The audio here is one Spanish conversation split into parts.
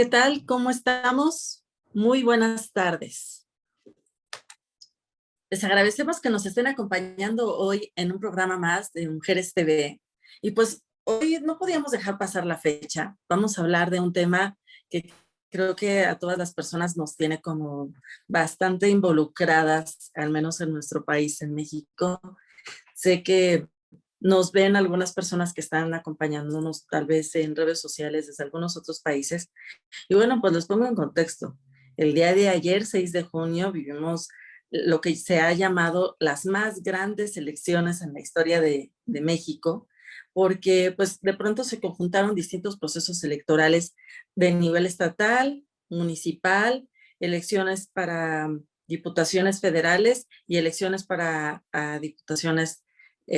¿qué tal? ¿Cómo estamos? Muy buenas tardes. Les agradecemos que nos estén acompañando hoy en un programa más de Mujeres TV. Y pues hoy no podíamos dejar pasar la fecha. Vamos a hablar de un tema que creo que a todas las personas nos tiene como bastante involucradas, al menos en nuestro país, en México. Sé que nos ven algunas personas que están acompañándonos tal vez en redes sociales desde algunos otros países. Y bueno, pues los pongo en contexto. El día de ayer, 6 de junio, vivimos lo que se ha llamado las más grandes elecciones en la historia de México, porque pues de pronto se conjuntaron distintos procesos electorales de nivel estatal, municipal, elecciones para diputaciones federales y elecciones para diputaciones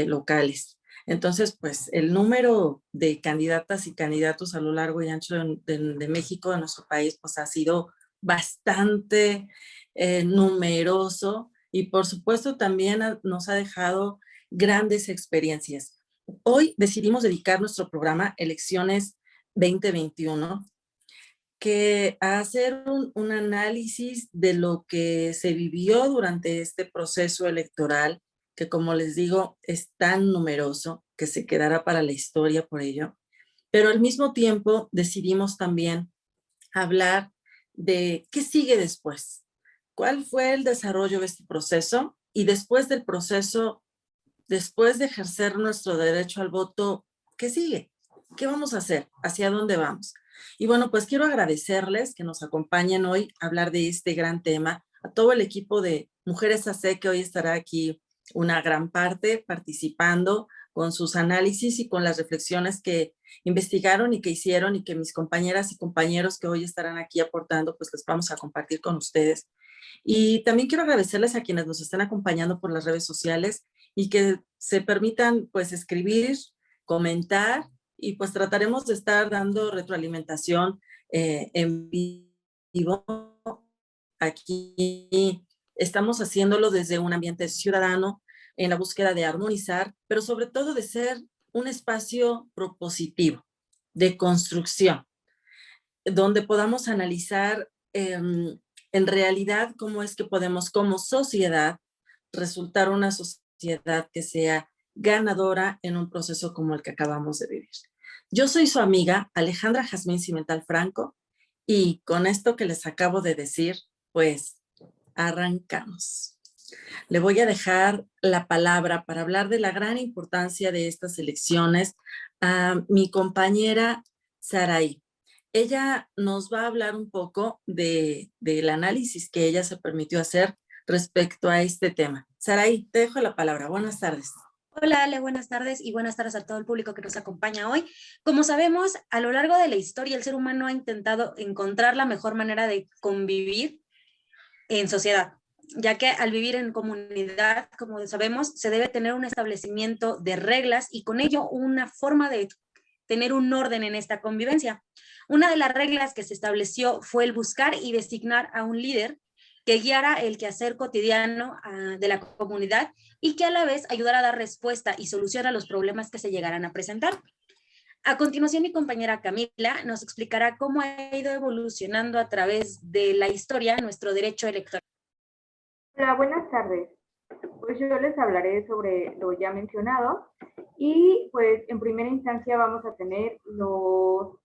locales. Entonces, pues el número de candidatas y candidatos a lo largo y ancho de México, de nuestro país, pues ha sido bastante numeroso y por supuesto también nos ha dejado grandes experiencias. Hoy decidimos dedicar nuestro programa Elecciones 2021 que a hacer un análisis de lo que se vivió durante este proceso electoral, que como les digo, es tan numeroso que se quedará para la historia por ello, pero al mismo tiempo decidimos también hablar de qué sigue después, cuál fue el desarrollo de este proceso y después del proceso, después de ejercer nuestro derecho al voto, ¿qué sigue? ¿Qué vamos a hacer? ¿Hacia dónde vamos? Y bueno, pues quiero agradecerles que nos acompañen hoy a hablar de este gran tema, a todo el equipo de Mujeres AC que hoy estará aquí una gran parte participando con sus análisis y con las reflexiones que investigaron y que hicieron y que mis compañeras y compañeros que hoy estarán aquí aportando, pues les vamos a compartir con ustedes. Y también quiero agradecerles a quienes nos están acompañando por las redes sociales y que se permitan pues escribir, comentar y pues trataremos de estar dando retroalimentación en vivo. Aquí estamos haciéndolo desde un ambiente ciudadano en la búsqueda de armonizar, pero sobre todo de ser un espacio propositivo, de construcción, donde podamos analizar en realidad cómo es que podemos como sociedad resultar una sociedad que sea ganadora en un proceso como el que acabamos de vivir. Yo soy su amiga Alejandra Jazmín Cimental Franco y con esto que les acabo de decir, pues arrancamos. Le voy a dejar la palabra para hablar de la gran importancia de estas elecciones a mi compañera Saraí. Ella nos va a hablar un poco del análisis que ella se permitió hacer respecto a este tema. Saraí, te dejo la palabra. Buenas tardes. Hola Ale, buenas tardes y buenas tardes a todo el público que nos acompaña hoy. Como sabemos, a lo largo de la historia el ser humano ha intentado encontrar la mejor manera de convivir en sociedad, ya que al vivir en comunidad, como sabemos, se debe tener un establecimiento de reglas y con ello una forma de tener un orden en esta convivencia. Una de las reglas que se estableció fue el buscar y designar a un líder que guiara el quehacer cotidiano de la comunidad y que a la vez ayudara a dar respuesta y solución a los problemas que se llegaran a presentar. A continuación, mi compañera Camila nos explicará cómo ha ido evolucionando a través de la historia nuestro derecho electoral. Hola, buenas tardes. Pues yo les hablaré sobre lo ya mencionado y pues en primera instancia vamos a tener los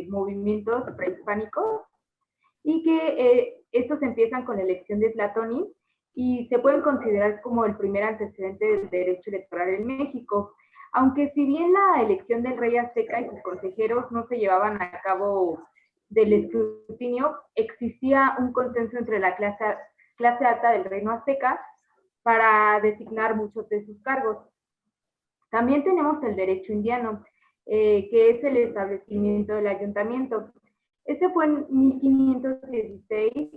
movimientos prehispánicos y que estos empiezan con la elección de Tlatoani y se pueden considerar como el primer antecedente del derecho electoral en México. Aunque si bien la elección del rey azteca y sus consejeros no se llevaban a cabo del escrutinio, existía un consenso entre la clase alta del reino azteca para designar muchos de sus cargos. También tenemos el derecho indiano, que es el establecimiento del ayuntamiento. Este fue en 1516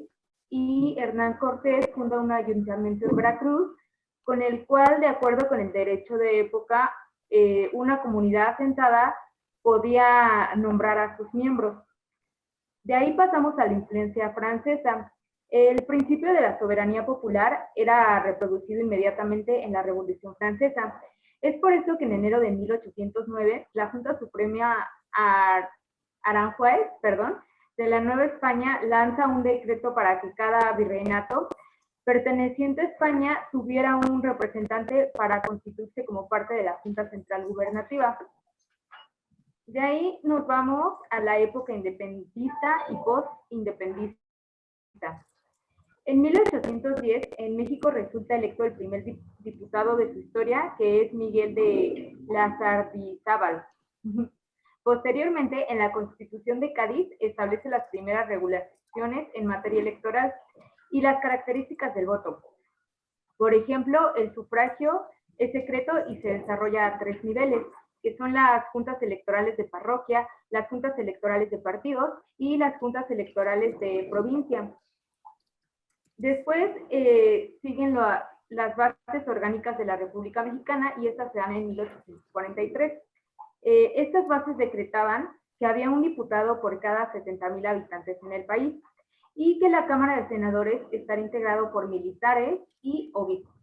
y Hernán Cortés funda un ayuntamiento en Veracruz, con el cual, de acuerdo con el derecho de época, una comunidad asentada podía nombrar a sus miembros. De ahí pasamos a la influencia francesa. El principio de la soberanía popular era reproducido inmediatamente en la Revolución Francesa. Es por eso que en enero de 1809 la Junta Suprema Aranjuez, de la Nueva España lanza un decreto para que cada virreinato perteneciente a España tuviera un representante para constituirse como parte de la Junta Central Gubernativa. De ahí nos vamos a la época independentista y post-independentista. En 1810, en México resulta electo el primer diputado de su historia, que es Miguel de Lasardizábal. Posteriormente, en la Constitución de Cádiz, establece las primeras regulaciones en materia electoral y las características del voto. Por ejemplo, el sufragio es secreto y se desarrolla a 3 niveles, que son las juntas electorales de parroquia, las juntas electorales de partidos y las juntas electorales de provincia. Después siguen las bases orgánicas de la República Mexicana y estas se dan en 1843. Estas bases decretaban que había un diputado por cada 70,000 habitantes en el país y que la Cámara de Senadores estaría integrado por militares y obispos.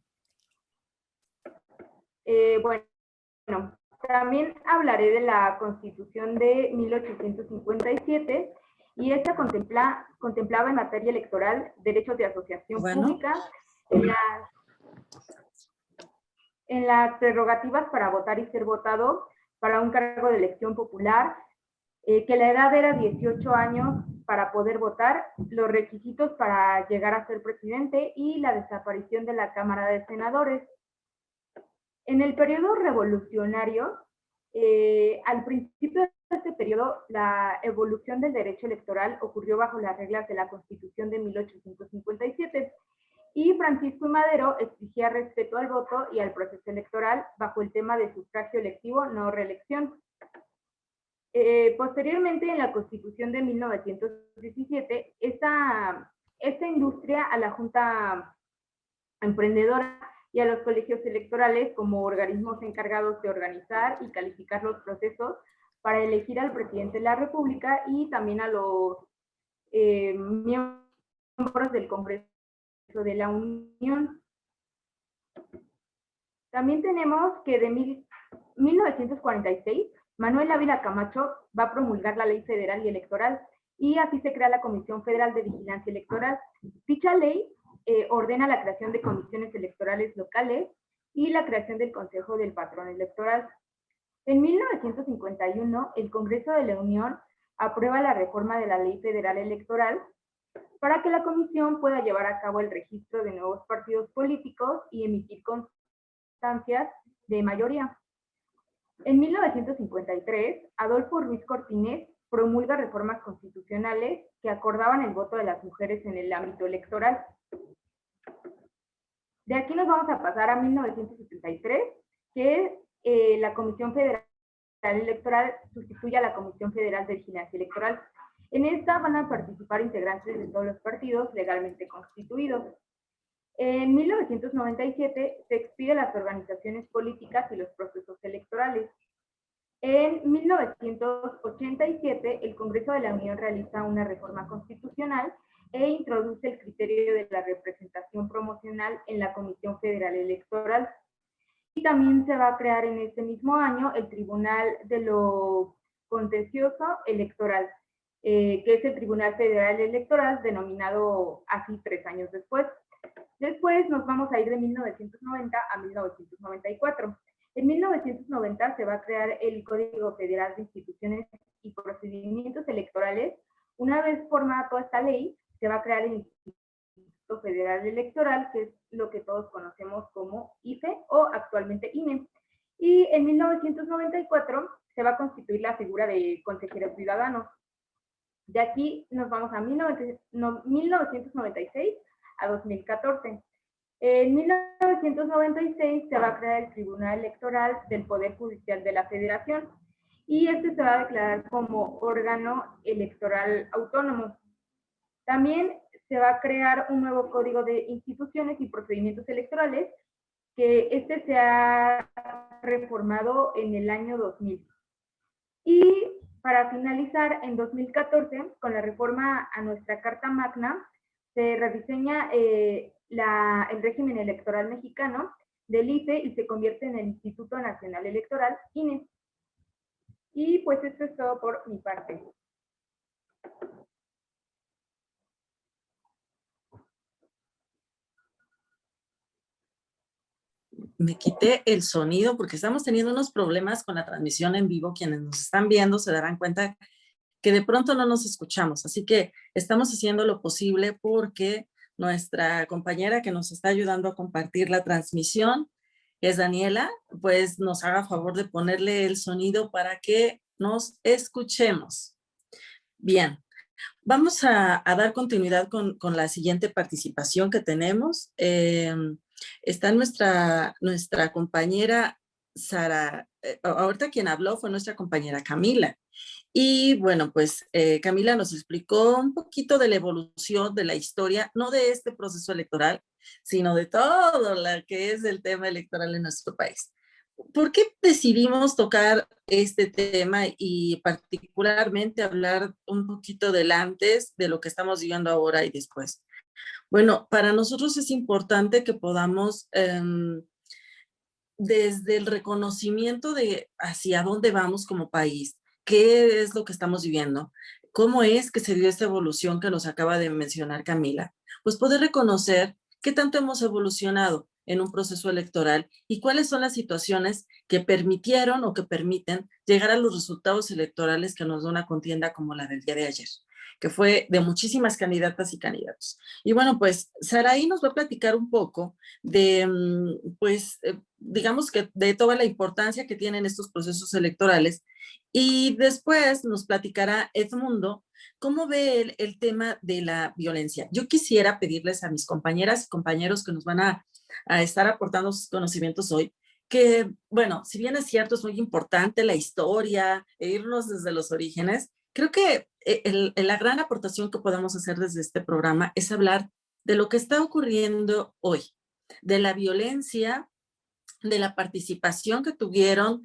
Bueno, también hablaré de la Constitución de 1857 y esta contemplaba en materia electoral derechos de asociación pública, en las prerrogativas para votar y ser votado para un cargo de elección popular, que la edad era 18 años para poder votar, los requisitos para llegar a ser presidente y la desaparición de la Cámara de Senadores. En el periodo revolucionario, al principio de este periodo, la evolución del derecho electoral ocurrió bajo las reglas de la Constitución de 1857 y Francisco I. Madero exigía respeto al voto y al proceso electoral bajo el tema de sufragio electivo, no reelección. Posteriormente, en la Constitución de 1917, esta industria a la Junta Emprendedora y a los colegios electorales como organismos encargados de organizar y calificar los procesos para elegir al presidente de la República y también a los miembros del Congreso de la Unión. También tenemos que de 1946, Manuel Ávila Camacho va a promulgar la Ley Federal y Electoral y así se crea la Comisión Federal de Vigilancia Electoral. Dicha ley ordena la creación de comisiones electorales locales y la creación del Consejo del Patrón Electoral. En 1951, el Congreso de la Unión aprueba la reforma de la Ley Federal Electoral para que la comisión pueda llevar a cabo el registro de nuevos partidos políticos y emitir constancias de mayoría. En 1953, Adolfo Ruiz Cortines promulga reformas constitucionales que acordaban el voto de las mujeres en el ámbito electoral. De aquí nos vamos a pasar a 1973, que la Comisión Federal Electoral sustituye a la Comisión Federal de Vigilancia Electoral. En esta van a participar integrantes de todos los partidos legalmente constituidos. En 1997 se expide las organizaciones políticas y los procesos electorales. En 1987 el Congreso de la Unión realiza una reforma constitucional e introduce el criterio de la representación proporcional en la Comisión Federal Electoral. Y también se va a crear en este mismo año el Tribunal de lo Contencioso Electoral, que es el Tribunal Federal Electoral, denominado así 3 años después. Después nos vamos a ir de 1990 a 1994. En 1990 se va a crear el Código Federal de Instituciones y Procedimientos Electorales. Una vez formada toda esta ley, se va a crear el Instituto Federal Electoral, que es lo que todos conocemos como IFE o actualmente INE. Y en 1994 se va a constituir la figura de consejero ciudadano. De aquí nos vamos a 1996 a 2014. En 1996 se va a crear el Tribunal Electoral del Poder Judicial de la Federación y este se va a declarar como órgano electoral autónomo. También se va a crear un nuevo Código de Instituciones y Procedimientos Electorales, que este se ha reformado en el año 2000. Y para finalizar, en 2014, con la reforma a nuestra Carta Magna, se rediseña el régimen electoral mexicano del IFE y se convierte en el Instituto Nacional Electoral, INE. Y pues esto es todo por mi parte. me quité el sonido porque estamos teniendo unos problemas con la transmisión en vivo. Quienes nos están viendo se darán cuenta que de pronto no nos escuchamos. Así que estamos haciendo lo posible porque nuestra compañera que nos está ayudando a compartir la transmisión, que es Daniela, pues nos haga favor de ponerle el sonido para que nos escuchemos. Bien, vamos a dar continuidad con la siguiente participación que tenemos. Está nuestra compañera Sara. Ahorita quien habló fue nuestra compañera Camila. Y bueno, pues Camila nos explicó un poquito de la evolución de la historia, no de este proceso electoral, sino de todo lo que es el tema electoral en nuestro país. ¿Por qué decidimos tocar este tema y particularmente hablar un poquito del antes de lo que estamos viviendo ahora y después? Bueno, para nosotros es importante que podamos, desde el reconocimiento de hacia dónde vamos como país, qué es lo que estamos viviendo, cómo es que se dio esta evolución que nos acaba de mencionar Camila, pues poder reconocer qué tanto hemos evolucionado en un proceso electoral y cuáles son las situaciones que permitieron o que permiten llegar a los resultados electorales que nos da una contienda como la del día de ayer, que fue de muchísimas candidatas y candidatos. Y bueno, pues Saraí nos va a platicar un poco de, pues, digamos que de toda la importancia que tienen estos procesos electorales. Y después nos platicará Edmundo cómo ve el tema de la violencia. Yo quisiera pedirles a mis compañeras y compañeros que nos van a estar aportando sus conocimientos hoy, que, bueno, si bien es cierto, es muy importante la historia, e irnos desde los orígenes, creo que la gran aportación que podemos hacer desde este programa es hablar de lo que está ocurriendo hoy, de la violencia, de la participación que tuvieron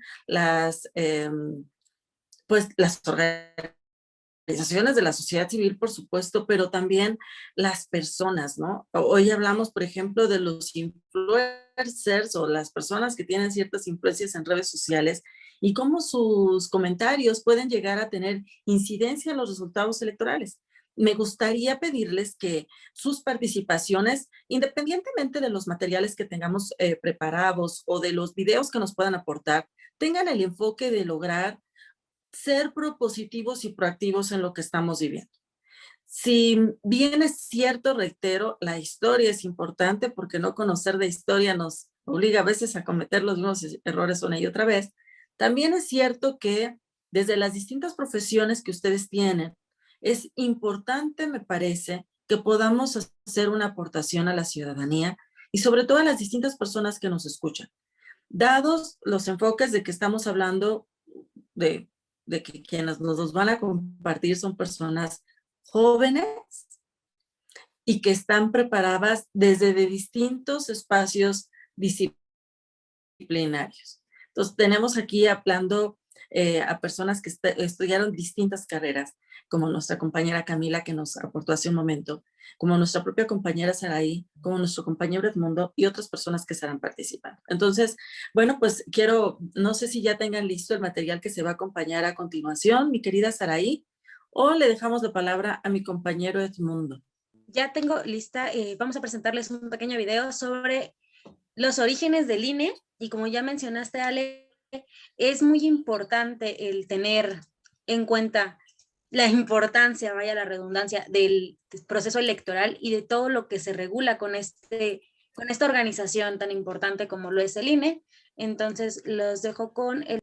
pues, las organizaciones de la sociedad civil, por supuesto, pero también las personas, ¿no? Hoy hablamos, por ejemplo, de los influencers o las personas que tienen ciertas influencias en redes sociales y cómo sus comentarios pueden llegar a tener incidencia en los resultados electorales. Me gustaría pedirles que sus participaciones, independientemente de los materiales que tengamos preparados o de los videos que nos puedan aportar, tengan el enfoque de lograr ser propositivos y proactivos en lo que estamos viviendo. Si bien es cierto, reitero, la historia es importante porque no conocer de historia nos obliga a veces a cometer los mismos errores una y otra vez, también es cierto que desde las distintas profesiones que ustedes tienen, es importante, me parece, que podamos hacer una aportación a la ciudadanía y sobre todo a las distintas personas que nos escuchan. Dados los enfoques de que estamos hablando de, de que quienes nos van a compartir son personas jóvenes y que están preparadas desde de distintos espacios disciplinarios. Entonces, tenemos aquí hablando a personas que estudiaron distintas carreras, como nuestra compañera Camila, que nos aportó hace un momento, como nuestra propia compañera Saraí, como nuestro compañero Edmundo y otras personas que estarán participando. Entonces, bueno, pues no sé si ya tengan listo el material que se va a acompañar a continuación, mi querida Saraí, o le dejamos la palabra a mi compañero Edmundo. Ya tengo lista, vamos a presentarles un pequeño video sobre los orígenes del INE y como ya mencionaste, Ale, es muy importante el tener en cuenta la importancia, vaya la redundancia, del proceso electoral y de todo lo que se regula con esta organización tan importante como lo es el INE. Entonces, los dejo con el...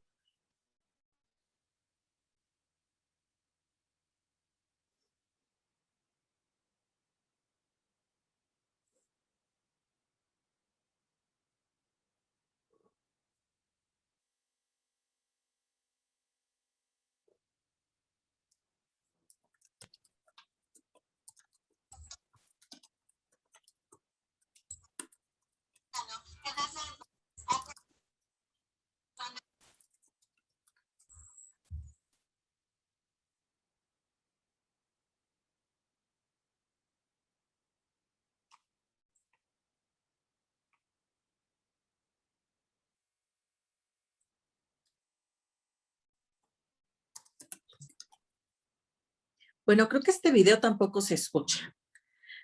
Bueno, creo que este video tampoco se escucha.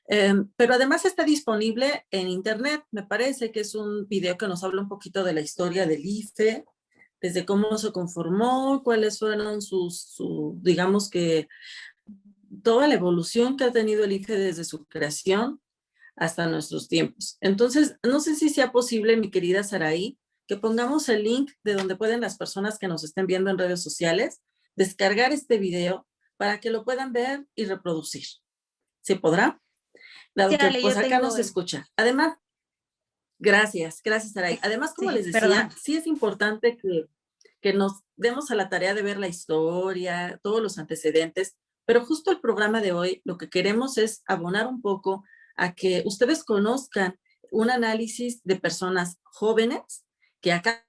Pero además está disponible en internet. Me parece que es un video que nos habla un poquito de la historia del IFE, desde cómo se conformó, cuáles fueron digamos que toda la evolución que ha tenido el IFE desde su creación hasta nuestros tiempos. Entonces, no sé si sea posible, mi querida Saraí, que pongamos el link de donde pueden las personas que nos estén viendo en redes sociales descargar este video para que lo puedan ver y reproducir. ¿Se podrá? Sí, Dado que Ale, pues yo acá tengo nos escucha. Además, gracias, Saraí. Además, como Sí, les decía, perdón. sí es importante que nos demos a la tarea de ver la historia, todos los antecedentes, pero justo el programa de hoy lo que queremos es abonar un poco a que ustedes conozcan un análisis de personas jóvenes que acaban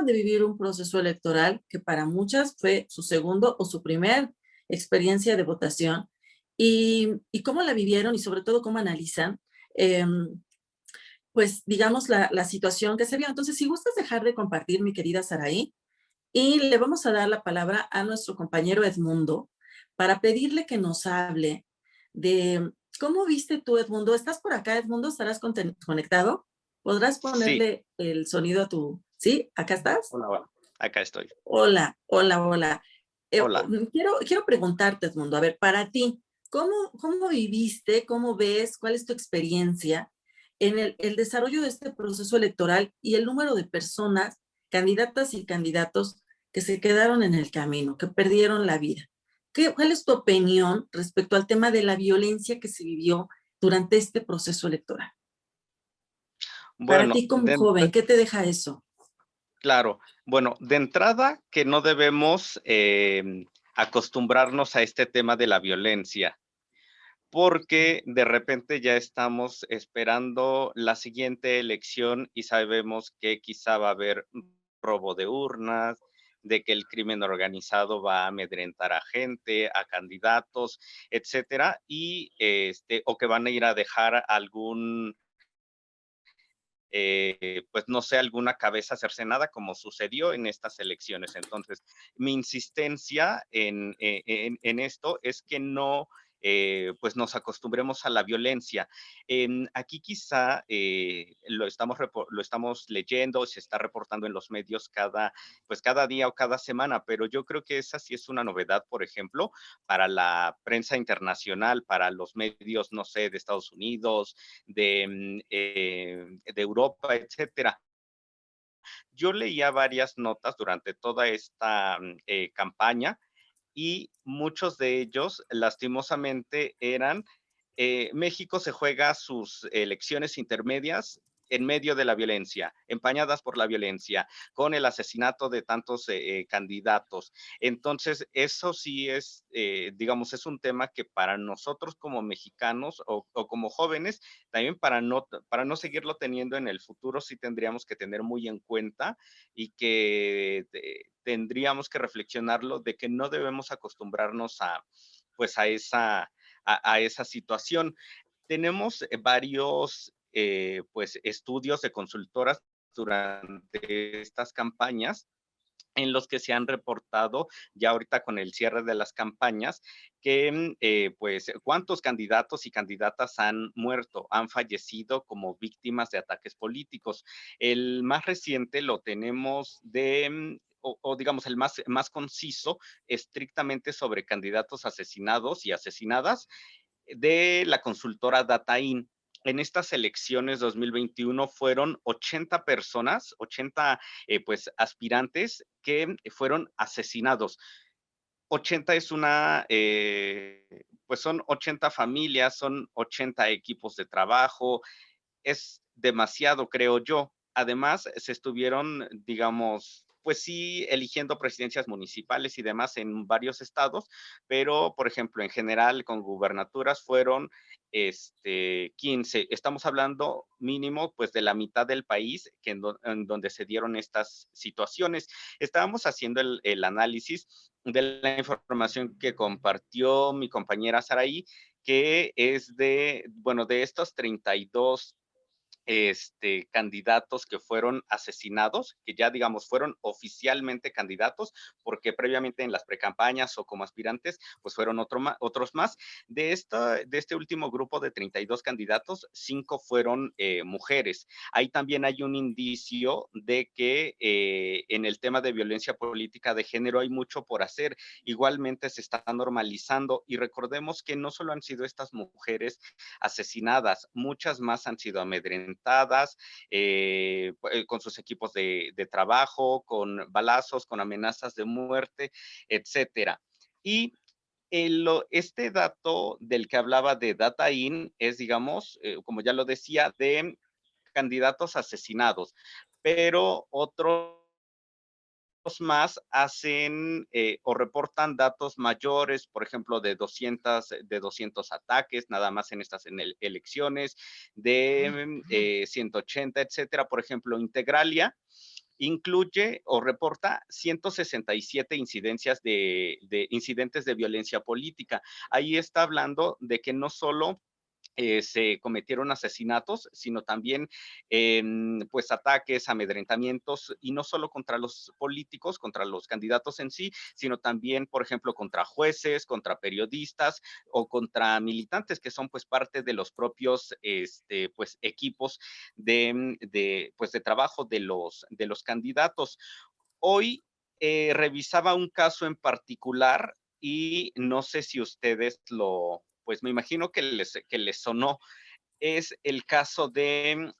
de vivir un proceso electoral que para muchas fue su segundo o su primer experiencia de votación y cómo la vivieron y sobre todo cómo analizan, eh, pues digamos, la situación que se vio. Entonces, si gustas dejar de compartir, mi querida Saraí, y le vamos a dar la palabra a nuestro compañero Edmundo para pedirle que nos hable de cómo viste tú, Edmundo. ¿Estás por acá, Edmundo? ¿Estarás conectado? ¿Podrás Sí, ponerle el sonido a tu... ¿Sí? ¿Acá estás? hola, hola. Acá estoy. Hola, hola, hola. Hola. Quiero preguntarte, Edmundo, a ver, para ti, ¿cómo viviste, cómo ves, cuál es tu experiencia en el desarrollo de este proceso electoral y el número de personas, candidatas y candidatos que se quedaron en el camino, que perdieron la vida? ¿Cuál es tu opinión respecto al tema de la violencia que se vivió durante este proceso electoral? Para Bueno, ti como joven, ¿qué te deja eso? claro. Bueno, de entrada que no debemos acostumbrarnos a este tema de la violencia, porque de repente ya estamos esperando la siguiente elección y sabemos que quizá va a haber robo de urnas, de que el crimen organizado va a amedrentar a gente, a candidatos, etcétera, y o que van a ir a dejar algún pues no sé, alguna cabeza cercenada como sucedió en estas elecciones. Entonces, mi insistencia en esto es que no, pues nos acostumbremos a la violencia. Aquí quizá lo estamos leyendo, se está reportando en los medios pues cada día o cada semana, pero yo creo que esa sí es una novedad, por ejemplo, para la prensa internacional, para los medios, no sé, de Estados Unidos, de Europa, etcétera. Yo leía varias notas durante toda esta campaña y muchos de ellos, lastimosamente, eran México se juega sus elecciones intermedias en medio de la violencia, empañadas por la violencia, con el asesinato de tantos candidatos. Entonces, eso sí es, digamos, es un tema que para nosotros como mexicanos o como jóvenes, también para no seguirlo teniendo en el futuro, sí tendríamos que tener muy en cuenta y que tendríamos que reflexionarlo de que no debemos acostumbrarnos pues a esa situación. Tenemos varios pues estudios de consultoras durante estas campañas en los que se han reportado ya ahorita con el cierre de las campañas que pues cuántos candidatos y candidatas han muerto, han fallecido como víctimas de ataques políticos. El más reciente lo tenemos o digamos el más conciso, estrictamente sobre candidatos asesinados y asesinadas de la consultora DataIn. En estas elecciones 2021 fueron 80 personas, 80 pues aspirantes que fueron asesinados. 80 es pues son 80 familias, son 80 equipos de trabajo, es demasiado, creo yo. Además, se estuvieron, digamos, pues sí, eligiendo presidencias municipales y demás en varios estados, pero, por ejemplo, en general, con gubernaturas fueron 15. Estamos hablando mínimo, pues, de la mitad del país en donde se dieron estas situaciones. Estábamos haciendo el análisis de la información que compartió mi compañera Saraí, que es bueno, de estos 32 candidatos que fueron asesinados, que ya digamos fueron oficialmente candidatos, porque previamente en las precampañas o como aspirantes, pues fueron otros más. De este último grupo de 32 candidatos, 5 fueron mujeres. Ahí también hay un indicio de que en el tema de violencia política de género hay mucho por hacer. Igualmente se está normalizando y recordemos que no solo han sido estas mujeres asesinadas, muchas más han sido amedrentadas con sus equipos de trabajo, con balazos, con amenazas de muerte, etcétera. Y este dato del que hablaba de DataIn es, digamos, como ya lo decía, de candidatos asesinados, pero otros más hacen o reportan datos mayores, por ejemplo, de 200 ataques, nada más en estas elecciones, de 180, etcétera. Por ejemplo, Integralia incluye o reporta 167 incidencias incidentes de violencia política. Ahí está hablando de que no solo se cometieron asesinatos, sino también pues ataques, amedrentamientos, y no solo contra los políticos, contra los candidatos en sí, sino también, por ejemplo, contra jueces, contra periodistas o contra militantes que son pues parte de los propios pues equipos pues, de trabajo de los candidatos. Hoy revisaba un caso en particular y no sé si ustedes pues me imagino que les sonó. Es el caso de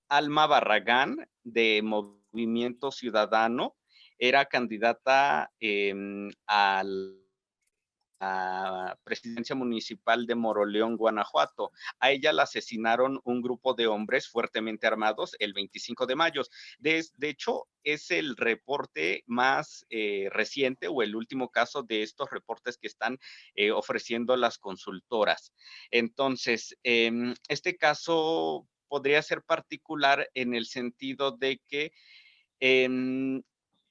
Alma Barragán de Movimiento Ciudadano. Era candidata a presidencia municipal de Moroleón, Guanajuato. A ella la asesinaron un grupo de hombres fuertemente armados el 25 de mayo. De hecho, es el reporte más reciente o el último caso de estos reportes que están ofreciendo las consultoras. Entonces, este caso podría ser particular en el sentido de que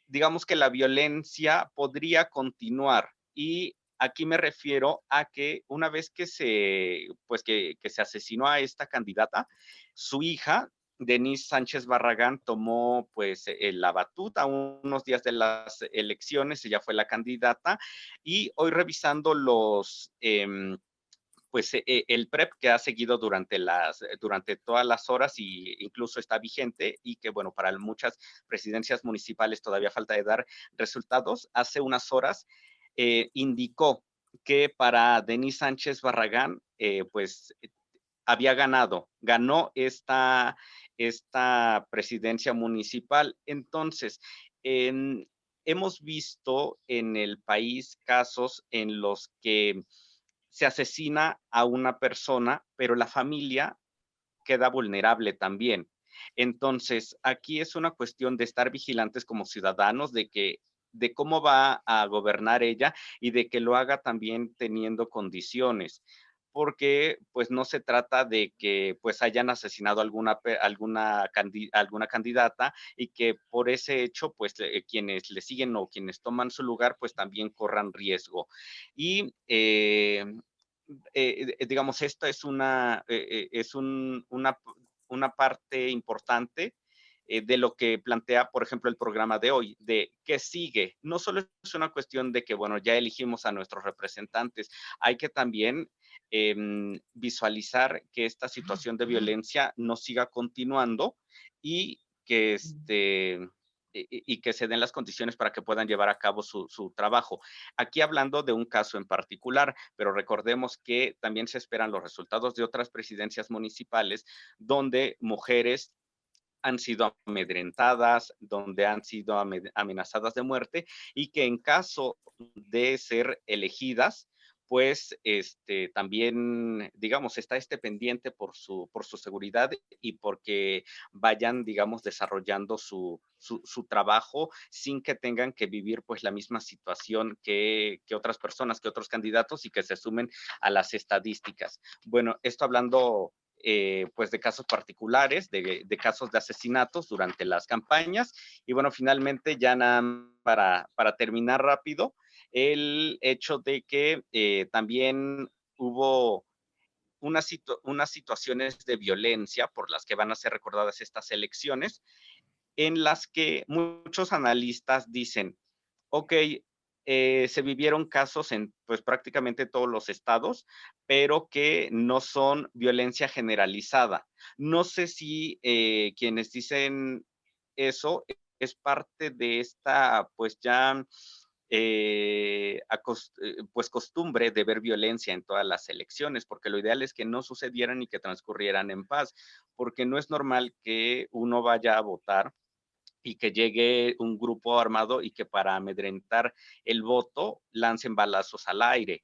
digamos que la violencia podría continuar y aquí me refiero a que una vez que pues que se asesinó a esta candidata, su hija, Denise Sánchez Barragán, tomó pues la batuta unos días de las elecciones, ella fue la candidata y hoy revisando pues el PREP que ha seguido durante todas las horas y incluso está vigente y que, bueno, para muchas presidencias municipales todavía falta de dar resultados. Hace unas horas indicó que para Denis Sánchez Barragán, pues ganó esta presidencia municipal. Entonces, hemos visto en el país casos en los que se asesina a una persona, pero la familia queda vulnerable también. Entonces, aquí es una cuestión de estar vigilantes como ciudadanos de cómo va a gobernar ella y de que lo haga también teniendo condiciones, porque pues no se trata de que pues hayan asesinado alguna candidata y que por ese hecho pues quienes le siguen o quienes toman su lugar pues también corran riesgo. Y digamos, esto es una parte importante de lo que plantea, por ejemplo, el programa de hoy, de qué sigue. No solo es una cuestión de que, bueno, ya elegimos a nuestros representantes, hay que también visualizar que esta situación de violencia no siga continuando y que y que se den las condiciones para que puedan llevar a cabo su trabajo. Aquí hablando de un caso en particular, pero recordemos que también se esperan los resultados de otras presidencias municipales donde mujeres han sido amedrentadas, donde han sido amenazadas de muerte y que en caso de ser elegidas, pues también, digamos, está pendiente por su seguridad y porque vayan, digamos, desarrollando su trabajo sin que tengan que vivir pues la misma situación que otras personas, que otros candidatos y que se sumen a las estadísticas. Bueno, esto hablando pues de casos particulares, de casos de asesinatos durante las campañas. Y bueno, finalmente ya para terminar rápido, el hecho de que también hubo unas situaciones de violencia por las que van a ser recordadas estas elecciones, en las que muchos analistas dicen, ok, se vivieron casos en pues prácticamente todos los estados, pero que no son violencia generalizada. No sé si quienes dicen eso es parte de esta pues ya pues costumbre de ver violencia en todas las elecciones, porque lo ideal es que no sucedieran y que transcurrieran en paz, porque no es normal que uno vaya a votar y que llegue un grupo armado y que para amedrentar el voto lancen balazos al aire.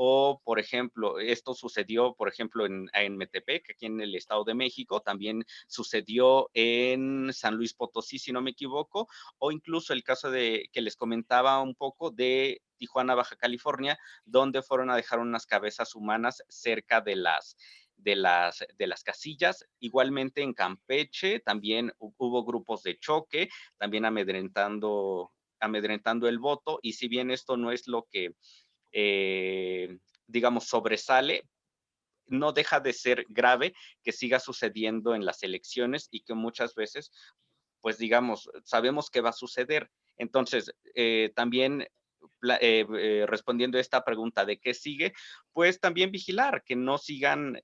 O, por ejemplo, esto sucedió, por ejemplo, en Metepec, aquí en el Estado de México, también sucedió en San Luis Potosí, si no me equivoco, o incluso el caso de que les comentaba un poco de Tijuana, Baja California, donde fueron a dejar unas cabezas humanas cerca de las casillas. Igualmente en Campeche también hubo grupos de choque, también amedrentando el voto, y si bien esto no es lo que digamos, sobresale, no deja de ser grave que siga sucediendo en las elecciones y que muchas veces, pues digamos, sabemos que va a suceder. Entonces, también respondiendo a esta pregunta de qué sigue, pues también vigilar que no sigan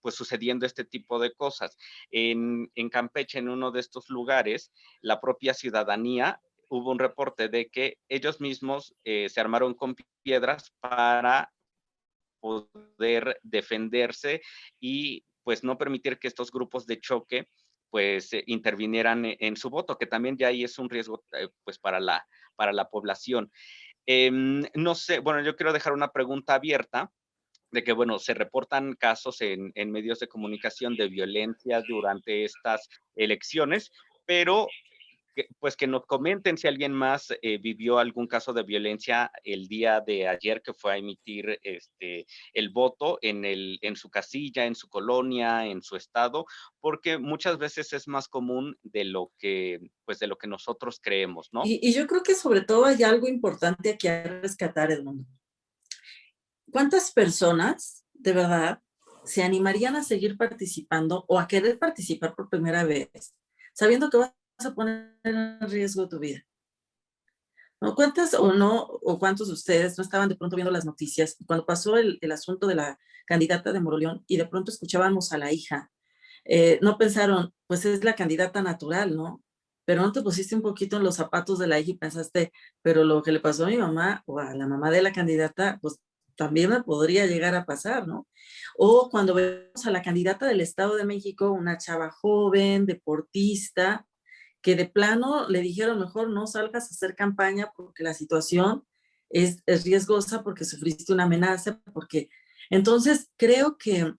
pues sucediendo este tipo de cosas. En Campeche, en uno de estos lugares, la propia ciudadanía hubo un reporte de que ellos mismos se armaron con piedras para poder defenderse y pues no permitir que estos grupos de choque pues intervinieran en su voto, que también ya ahí es un riesgo pues para la población. No sé, bueno, yo quiero dejar una pregunta abierta de que, bueno, se reportan casos en medios de comunicación de violencia durante estas elecciones, pero pues que nos comenten si alguien más vivió algún caso de violencia el día de ayer que fue a emitir el voto en su casilla, en su colonia, en su estado, porque muchas veces es más común pues de lo que nosotros creemos, ¿no? Y yo creo que sobre todo hay algo importante aquí a rescatar, Edmundo. ¿Cuántas personas de verdad se animarían a seguir participando o a querer participar por primera vez, sabiendo que vas a poner en riesgo tu vida? ¿No? ¿Cuántas o no, o cuántos de ustedes no estaban de pronto viendo las noticias cuando pasó el asunto de la candidata de Moroleón y de pronto escuchábamos a la hija? No pensaron, pues es la candidata natural, ¿no? Pero no te pusiste un poquito en los zapatos de la hija y pensaste, pero lo que le pasó a mi mamá o a la mamá de la candidata, pues también me podría llegar a pasar, ¿no? O cuando vemos a la candidata del Estado de México, una chava joven, deportista, que de plano le dijeron, mejor no salgas a hacer campaña porque la situación es riesgosa, porque sufriste una amenaza, porque... Entonces, creo que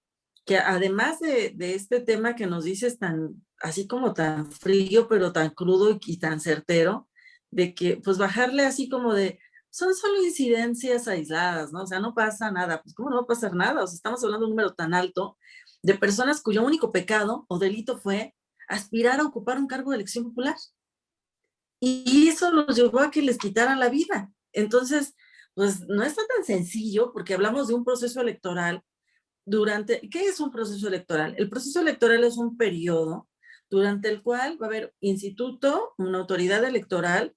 además de este tema que nos dices tan, así como tan frío, pero tan crudo y tan certero, de que pues bajarle así como de, son solo incidencias aisladas, ¿no? O sea, no pasa nada, pues ¿cómo no va a pasar nada? O sea, estamos hablando de un número tan alto de personas cuyo único pecado o delito fue aspirar a ocupar un cargo de elección popular. Y eso los llevó a que les quitaran la vida. Entonces, pues no está tan sencillo porque hablamos de un proceso electoral ¿qué es un proceso electoral? El proceso electoral es un periodo durante el cual va a haber instituto, una autoridad electoral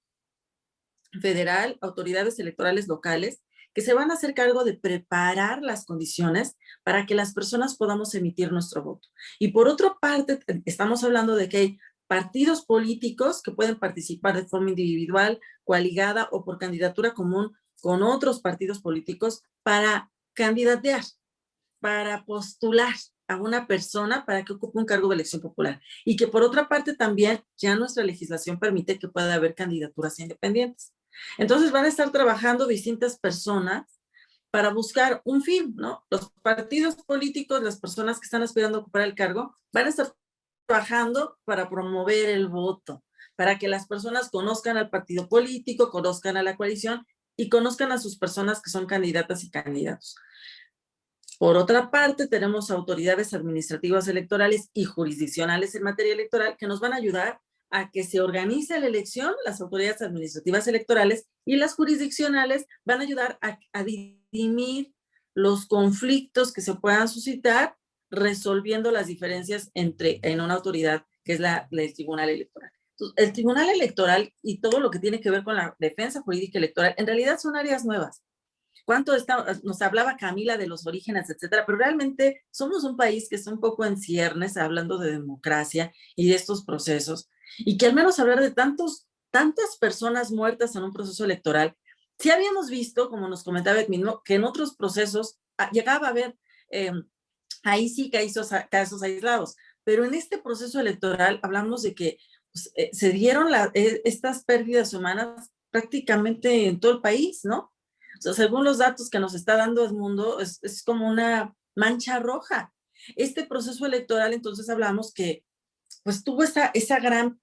federal, autoridades electorales locales, que se van a hacer cargo de preparar las condiciones para que las personas podamos emitir nuestro voto. Y por otra parte, estamos hablando de que hay partidos políticos que pueden participar de forma individual, coaligada o por candidatura común con otros partidos políticos para candidatear, para postular a una persona para que ocupe un cargo de elección popular. Y que por otra parte también ya nuestra legislación permite que pueda haber candidaturas independientes. Entonces van a estar trabajando distintas personas para buscar un fin, ¿no? Los partidos políticos, las personas que están aspirando a ocupar el cargo, van a estar trabajando para promover el voto, para que las personas conozcan al partido político, conozcan a la coalición y conozcan a sus personas que son candidatas y candidatos. Por otra parte, tenemos autoridades administrativas electorales y jurisdiccionales en materia electoral que nos van a ayudar a que se organice la elección. Las autoridades administrativas electorales y las jurisdiccionales van a ayudar a dirimir los conflictos que se puedan suscitar, resolviendo las diferencias en una autoridad que es el Tribunal Electoral. Entonces, el Tribunal Electoral y todo lo que tiene que ver con la defensa jurídica electoral, en realidad son áreas nuevas. Nos hablaba Camila de los orígenes, etcétera, pero realmente somos un país que está un poco en ciernes hablando de democracia y de estos procesos, y que al menos hablar de tantas personas muertas en un proceso electoral, sí habíamos visto, como nos comentaba mismo, que en otros procesos llegaba a haber, ahí sí que hay casos aislados, pero en este proceso electoral hablamos de que pues, se dieron estas pérdidas humanas prácticamente en todo el país, ¿no? O sea, según los datos que nos está dando el mundo, es como una mancha roja. Este proceso electoral, entonces hablamos que pues tuvo esa gran,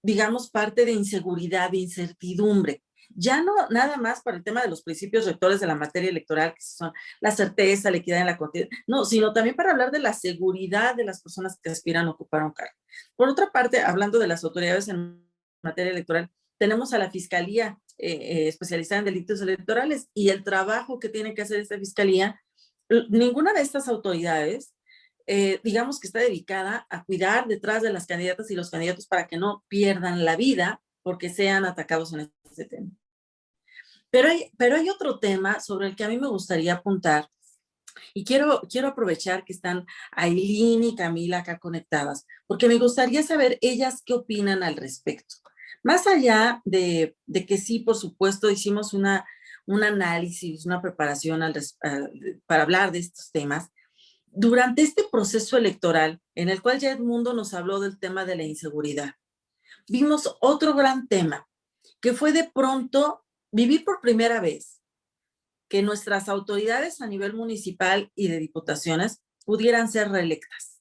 digamos, parte de inseguridad, de incertidumbre. Ya no nada más para el tema de los principios rectores de la materia electoral, que son la certeza, la equidad en la contienda, no, sino también para hablar de la seguridad de las personas que aspiran a ocupar un cargo. Por otra parte, hablando de las autoridades en materia electoral, tenemos a la Fiscalía especializada en delitos electorales y el trabajo que tiene que hacer esta Fiscalía. Ninguna de estas autoridades digamos que está dedicada a cuidar detrás de las candidatas y los candidatos para que no pierdan la vida porque sean atacados en este tema. Pero hay otro tema sobre el que a mí me gustaría apuntar y quiero aprovechar que están Aileen y Camila acá conectadas, porque me gustaría saber ellas qué opinan al respecto. Más allá de que sí, por supuesto, hicimos un análisis, una preparación para hablar de estos temas, durante este proceso electoral, en el cual ya Edmundo nos habló del tema de la inseguridad, vimos otro gran tema, que fue de pronto vivir por primera vez que nuestras autoridades a nivel municipal y de diputaciones pudieran ser reelectas.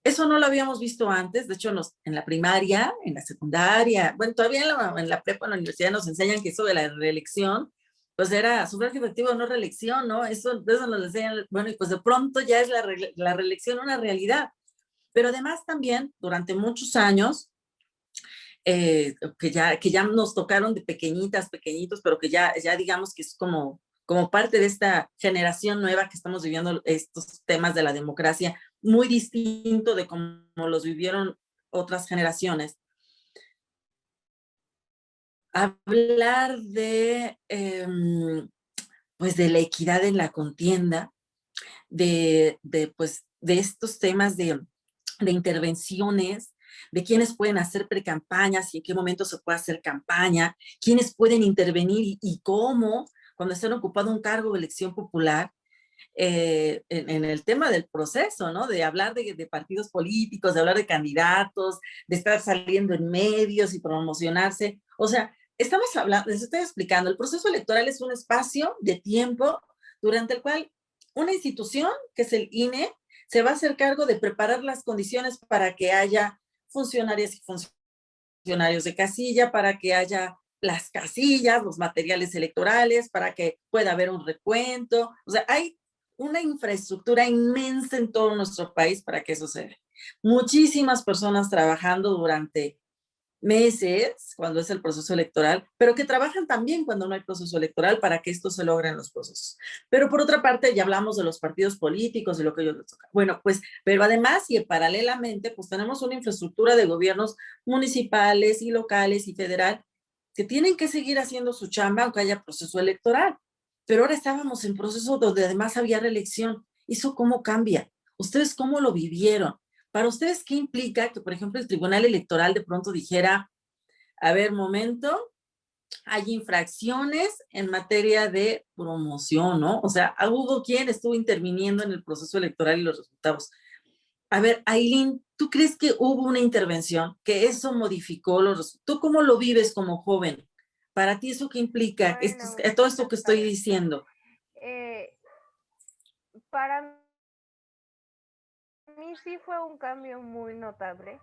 Eso no lo habíamos visto antes, de hecho en la primaria, en la secundaria, bueno, todavía en la prepa, en la universidad nos enseñan que eso de la reelección, pues era sufragio efectivo, no reelección, ¿no? Eso nos enseñan, bueno, y pues de pronto ya es la reelección una realidad. Pero además también, durante muchos años, que ya nos tocaron de pequeñitos, pero que ya digamos que es como parte de esta generación nueva que estamos viviendo estos temas de la democracia, muy distinto de cómo los vivieron otras generaciones. Hablar pues de la equidad en la contienda, pues, de estos temas de intervenciones, de quiénes pueden hacer precampañas y en qué momento se puede hacer campaña, quiénes pueden intervenir y cómo, cuando están ocupando un cargo de elección popular, en el tema del proceso, ¿no? De hablar de partidos políticos, de hablar de candidatos, de estar saliendo en medios y promocionarse. O sea, estamos hablando, les estoy explicando, el proceso electoral es un espacio de tiempo durante el cual una institución, que es el INE, se va a hacer cargo de preparar las condiciones para que haya funcionarias y funcionarios de casilla, para que haya las casillas, los materiales electorales, para que pueda haber un recuento. O sea, hay una infraestructura inmensa en todo nuestro país para que eso se dé. Muchísimas personas trabajando durante meses cuando es el proceso electoral, pero que trabajan también cuando no hay proceso electoral para que esto se logre en los procesos. Pero por otra parte, ya hablamos de los partidos políticos, de lo que ellos les toca. Bueno, pues, pero además y paralelamente, pues tenemos una infraestructura de gobiernos municipales y locales y federal que tienen que seguir haciendo su chamba aunque haya proceso electoral. Pero ahora estábamos en proceso donde además había reelección. ¿Eso cómo cambia? ¿Ustedes cómo lo vivieron? Para ustedes, ¿qué implica que, por ejemplo, el Tribunal Electoral de pronto dijera, a ver, momento, hay infracciones en materia de promoción, ¿no? O sea, hubo quien estuvo interviniendo en el proceso electoral y los resultados. A ver, Aileen, ¿tú crees que hubo una intervención, que eso modificó los resultados? ¿Tú cómo lo vives como joven? Para ti, ¿eso qué implica? Bueno, Todo esto que estoy diciendo. Para mí sí fue un cambio muy notable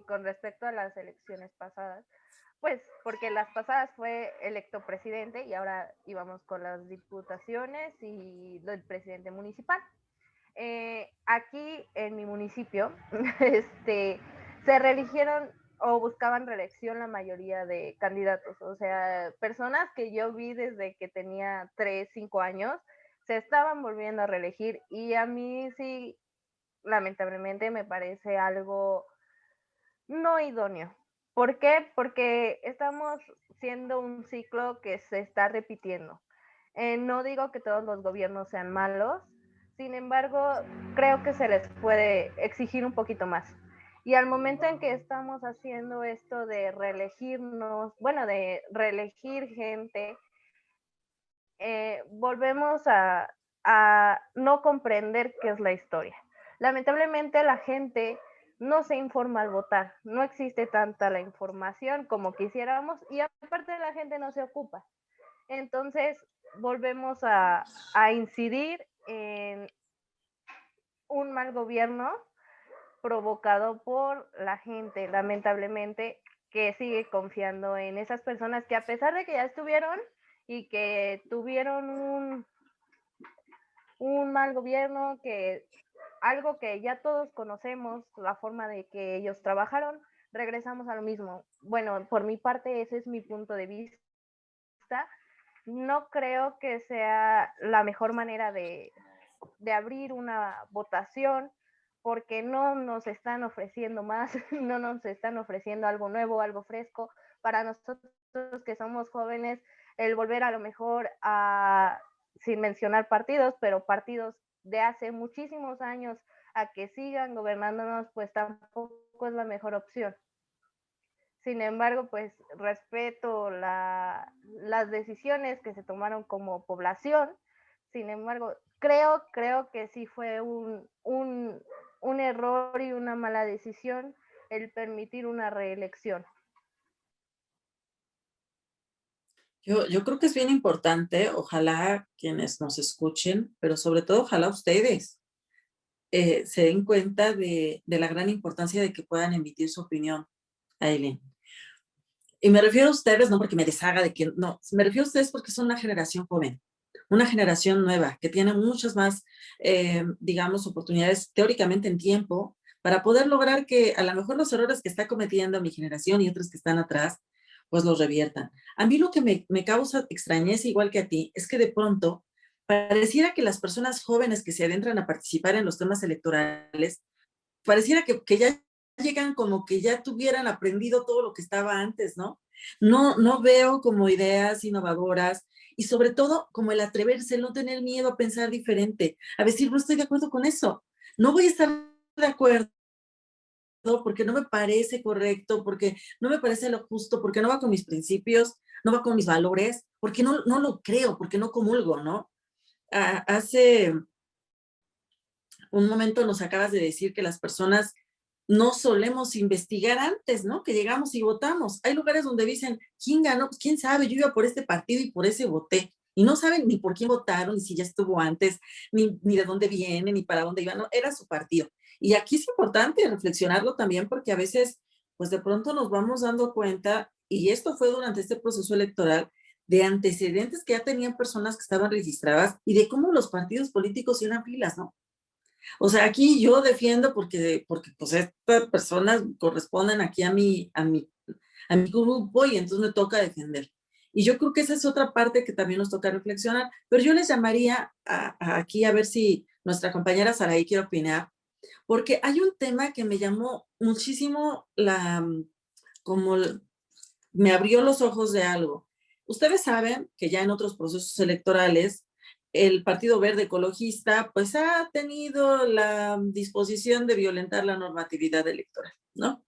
con respecto a las elecciones pasadas, pues porque las pasadas fue electo presidente y ahora íbamos con las diputaciones y el presidente municipal. Aquí en mi municipio se reeligieron o buscaban reelección la mayoría de candidatos, o sea, personas que yo vi desde que tenía 3, 5 años, se estaban volviendo a reelegir y a mí sí, lamentablemente me parece algo no idóneo. ¿Por qué? Porque estamos siendo un ciclo que se está repitiendo. No digo que todos los gobiernos sean malos, sin embargo, creo que se les puede exigir un poquito más. Y al momento en que estamos haciendo esto de reelegirnos, bueno, de reelegir gente, volvemos a no comprender qué es la historia. Lamentablemente la gente no se informa al votar, no existe tanta la información como quisiéramos y aparte la gente no se ocupa. Entonces volvemos a incidir en un mal gobierno provocado por la gente, lamentablemente, que sigue confiando en esas personas que a pesar de que ya estuvieron y que tuvieron un mal gobierno, que algo que ya todos conocemos, la forma de que ellos trabajaron, regresamos a lo mismo. Bueno, por mi parte, ese es mi punto de vista. No creo que sea la mejor manera de abrir una votación porque no nos están ofreciendo más, no nos están ofreciendo algo nuevo, algo fresco. Para nosotros que somos jóvenes, el volver a lo mejor a, sin mencionar partidos, pero partidos de hace muchísimos años a que sigan gobernándonos, pues tampoco es la mejor opción. Sin embargo, pues respeto las decisiones que se tomaron como población. Sin embargo, creo que sí fue un error y una mala decisión el permitir una reelección. Yo creo que es bien importante, ojalá quienes nos escuchen, pero sobre todo ojalá ustedes se den cuenta de la gran importancia de que puedan emitir su opinión, Aileen. Y me refiero a ustedes, no porque me deshaga de que, no, me refiero a ustedes porque son una generación joven, una generación nueva, que tiene muchas más, digamos, oportunidades teóricamente en tiempo para poder lograr que a lo mejor los errores que está cometiendo mi generación y otros que están atrás, pues los reviertan. A mí lo que me causa extrañeza, igual que a ti, es que de pronto pareciera que las personas jóvenes que se adentran a participar en los temas electorales, pareciera que ya llegan como que ya tuvieran aprendido todo lo que estaba antes, ¿no? No veo como ideas innovadoras y sobre todo como el atreverse, el no tener miedo a pensar diferente, a decir, no estoy de acuerdo con eso, no voy a estar de acuerdo porque no me parece correcto, porque no me parece lo justo, porque no va con mis principios, no va con mis valores, porque no lo creo, porque no comulgo, ¿no? Hace un momento nos acabas de decir que las personas no solemos investigar antes, ¿no? Que llegamos y votamos. Hay lugares donde dicen, ¿quién ganó? Pues quién sabe, yo iba por este partido y por ese voté. Y no saben ni por quién votaron, ni si ya estuvo antes, ni de dónde viene, ni para dónde iban. No, era su partido. Y aquí es importante reflexionarlo también porque a veces, pues de pronto nos vamos dando cuenta, y esto fue durante este proceso electoral, de antecedentes que ya tenían personas que estaban registradas y de cómo los partidos políticos iban filas, ¿no? O sea, aquí yo defiendo porque pues estas personas corresponden aquí a mi grupo y entonces me toca defender. Y yo creo que esa es otra parte que también nos toca reflexionar, pero yo les llamaría aquí a ver si nuestra compañera Saraí quiere opinar, porque hay un tema que me llamó muchísimo como me abrió los ojos de algo. Ustedes saben que ya en otros procesos electorales el Partido Verde Ecologista pues ha tenido la disposición de violentar la normatividad electoral, ¿no?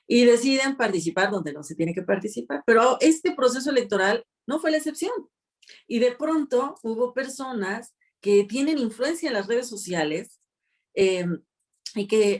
Y deciden participar donde no se tiene que participar. Pero este proceso electoral no fue la excepción. Y de pronto hubo personas que tienen influencia en las redes sociales eh,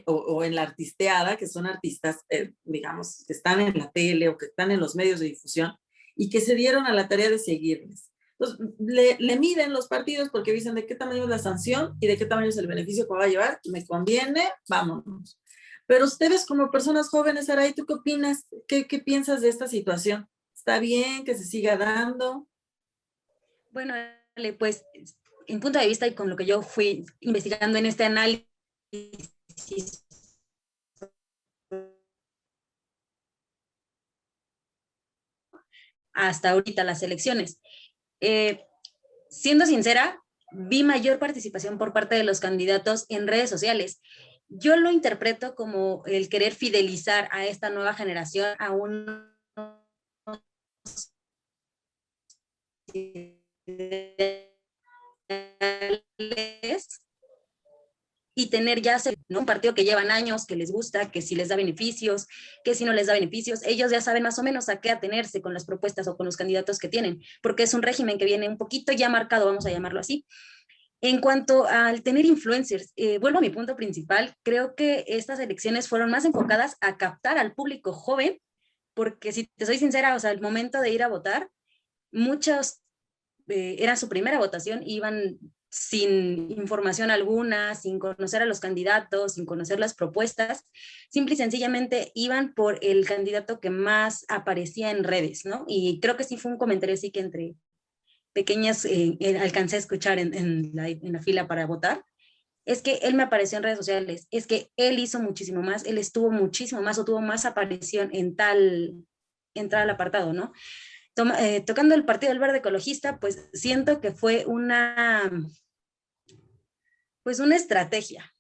o en la artisteada, que son artistas, digamos, que están en la tele o que están en los medios de difusión y que se dieron a la tarea de seguirles. Entonces, le miden los partidos porque dicen de qué tamaño es la sanción y de qué tamaño es el beneficio que va a llevar. Me conviene, vámonos. Pero ustedes como personas jóvenes, Aray, ¿tú qué opinas? ¿Qué piensas de esta situación? ¿Está bien que se siga dando? Bueno, pues en punto de vista y con lo que yo fui investigando en este análisis hasta ahorita las elecciones. Siendo sincera, vi mayor participación por parte de los candidatos en redes sociales. Yo lo interpreto como el querer fidelizar a esta nueva generación a un y tener ya ¿no? Un partido que llevan años, que les gusta, que si les da beneficios, que si no les da beneficios, ellos ya saben más o menos a qué atenerse con las propuestas o con los candidatos que tienen, porque es un régimen que viene un poquito ya marcado, vamos a llamarlo así. En cuanto al tener influencers, vuelvo a mi punto principal, creo que estas elecciones fueron más enfocadas a captar al público joven, porque si te soy sincera, o sea, al momento de ir a votar, muchos era su primera votación, iban sin información alguna, sin conocer a los candidatos, sin conocer las propuestas, simple y sencillamente iban por el candidato que más aparecía en redes, ¿no? Y creo que sí fue un comentario así que entre pequeñas alcancé a escuchar en la fila para votar, es que él me apareció en redes sociales, es que él hizo muchísimo más, él estuvo muchísimo más o tuvo más aparición en tal apartado, ¿no? Tocando el Partido del Verde Ecologista, pues siento que fue pues una estrategia,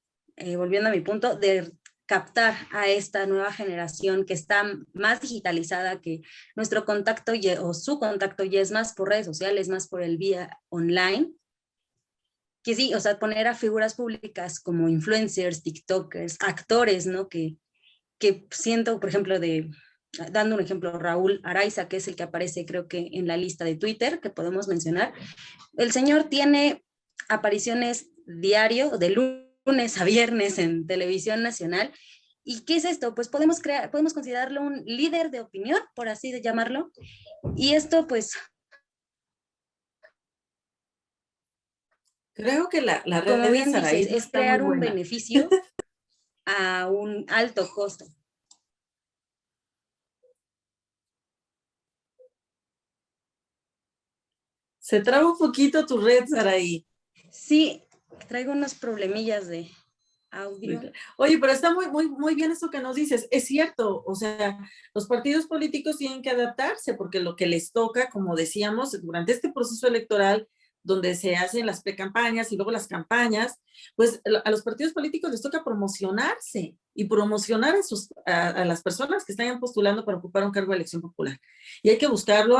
volviendo a mi punto, de captar a esta nueva generación que está más digitalizada, que nuestro contacto o su contacto ya es más por redes sociales, más por el vía online, que sí, o sea, poner a figuras públicas como influencers, tiktokers, actores, ¿no? Que siento, por ejemplo, dando un ejemplo, Raúl Araiza, que es el que aparece creo que en la lista de Twitter que podemos mencionar, el señor tiene apariciones diario, de lunes a viernes en televisión nacional. ¿Y qué es esto? Pues podemos considerarlo un líder de opinión, por así de llamarlo. Y esto, pues, Creo que la red como de bien Saraí dices, no es está muy crear un buena. beneficio a un alto costo. Se traba un poquito tu red, Saraí. Sí, traigo unos problemillas de audio. Oye, pero está muy bien esto que nos dices. Es cierto, o sea, los partidos políticos tienen que adaptarse porque lo que les toca, como decíamos, durante este proceso electoral, donde se hacen las precampañas y luego las campañas, pues a los partidos políticos les toca promocionarse y promocionar a las personas que están postulando para ocupar un cargo de elección popular. Y hay que buscarlo,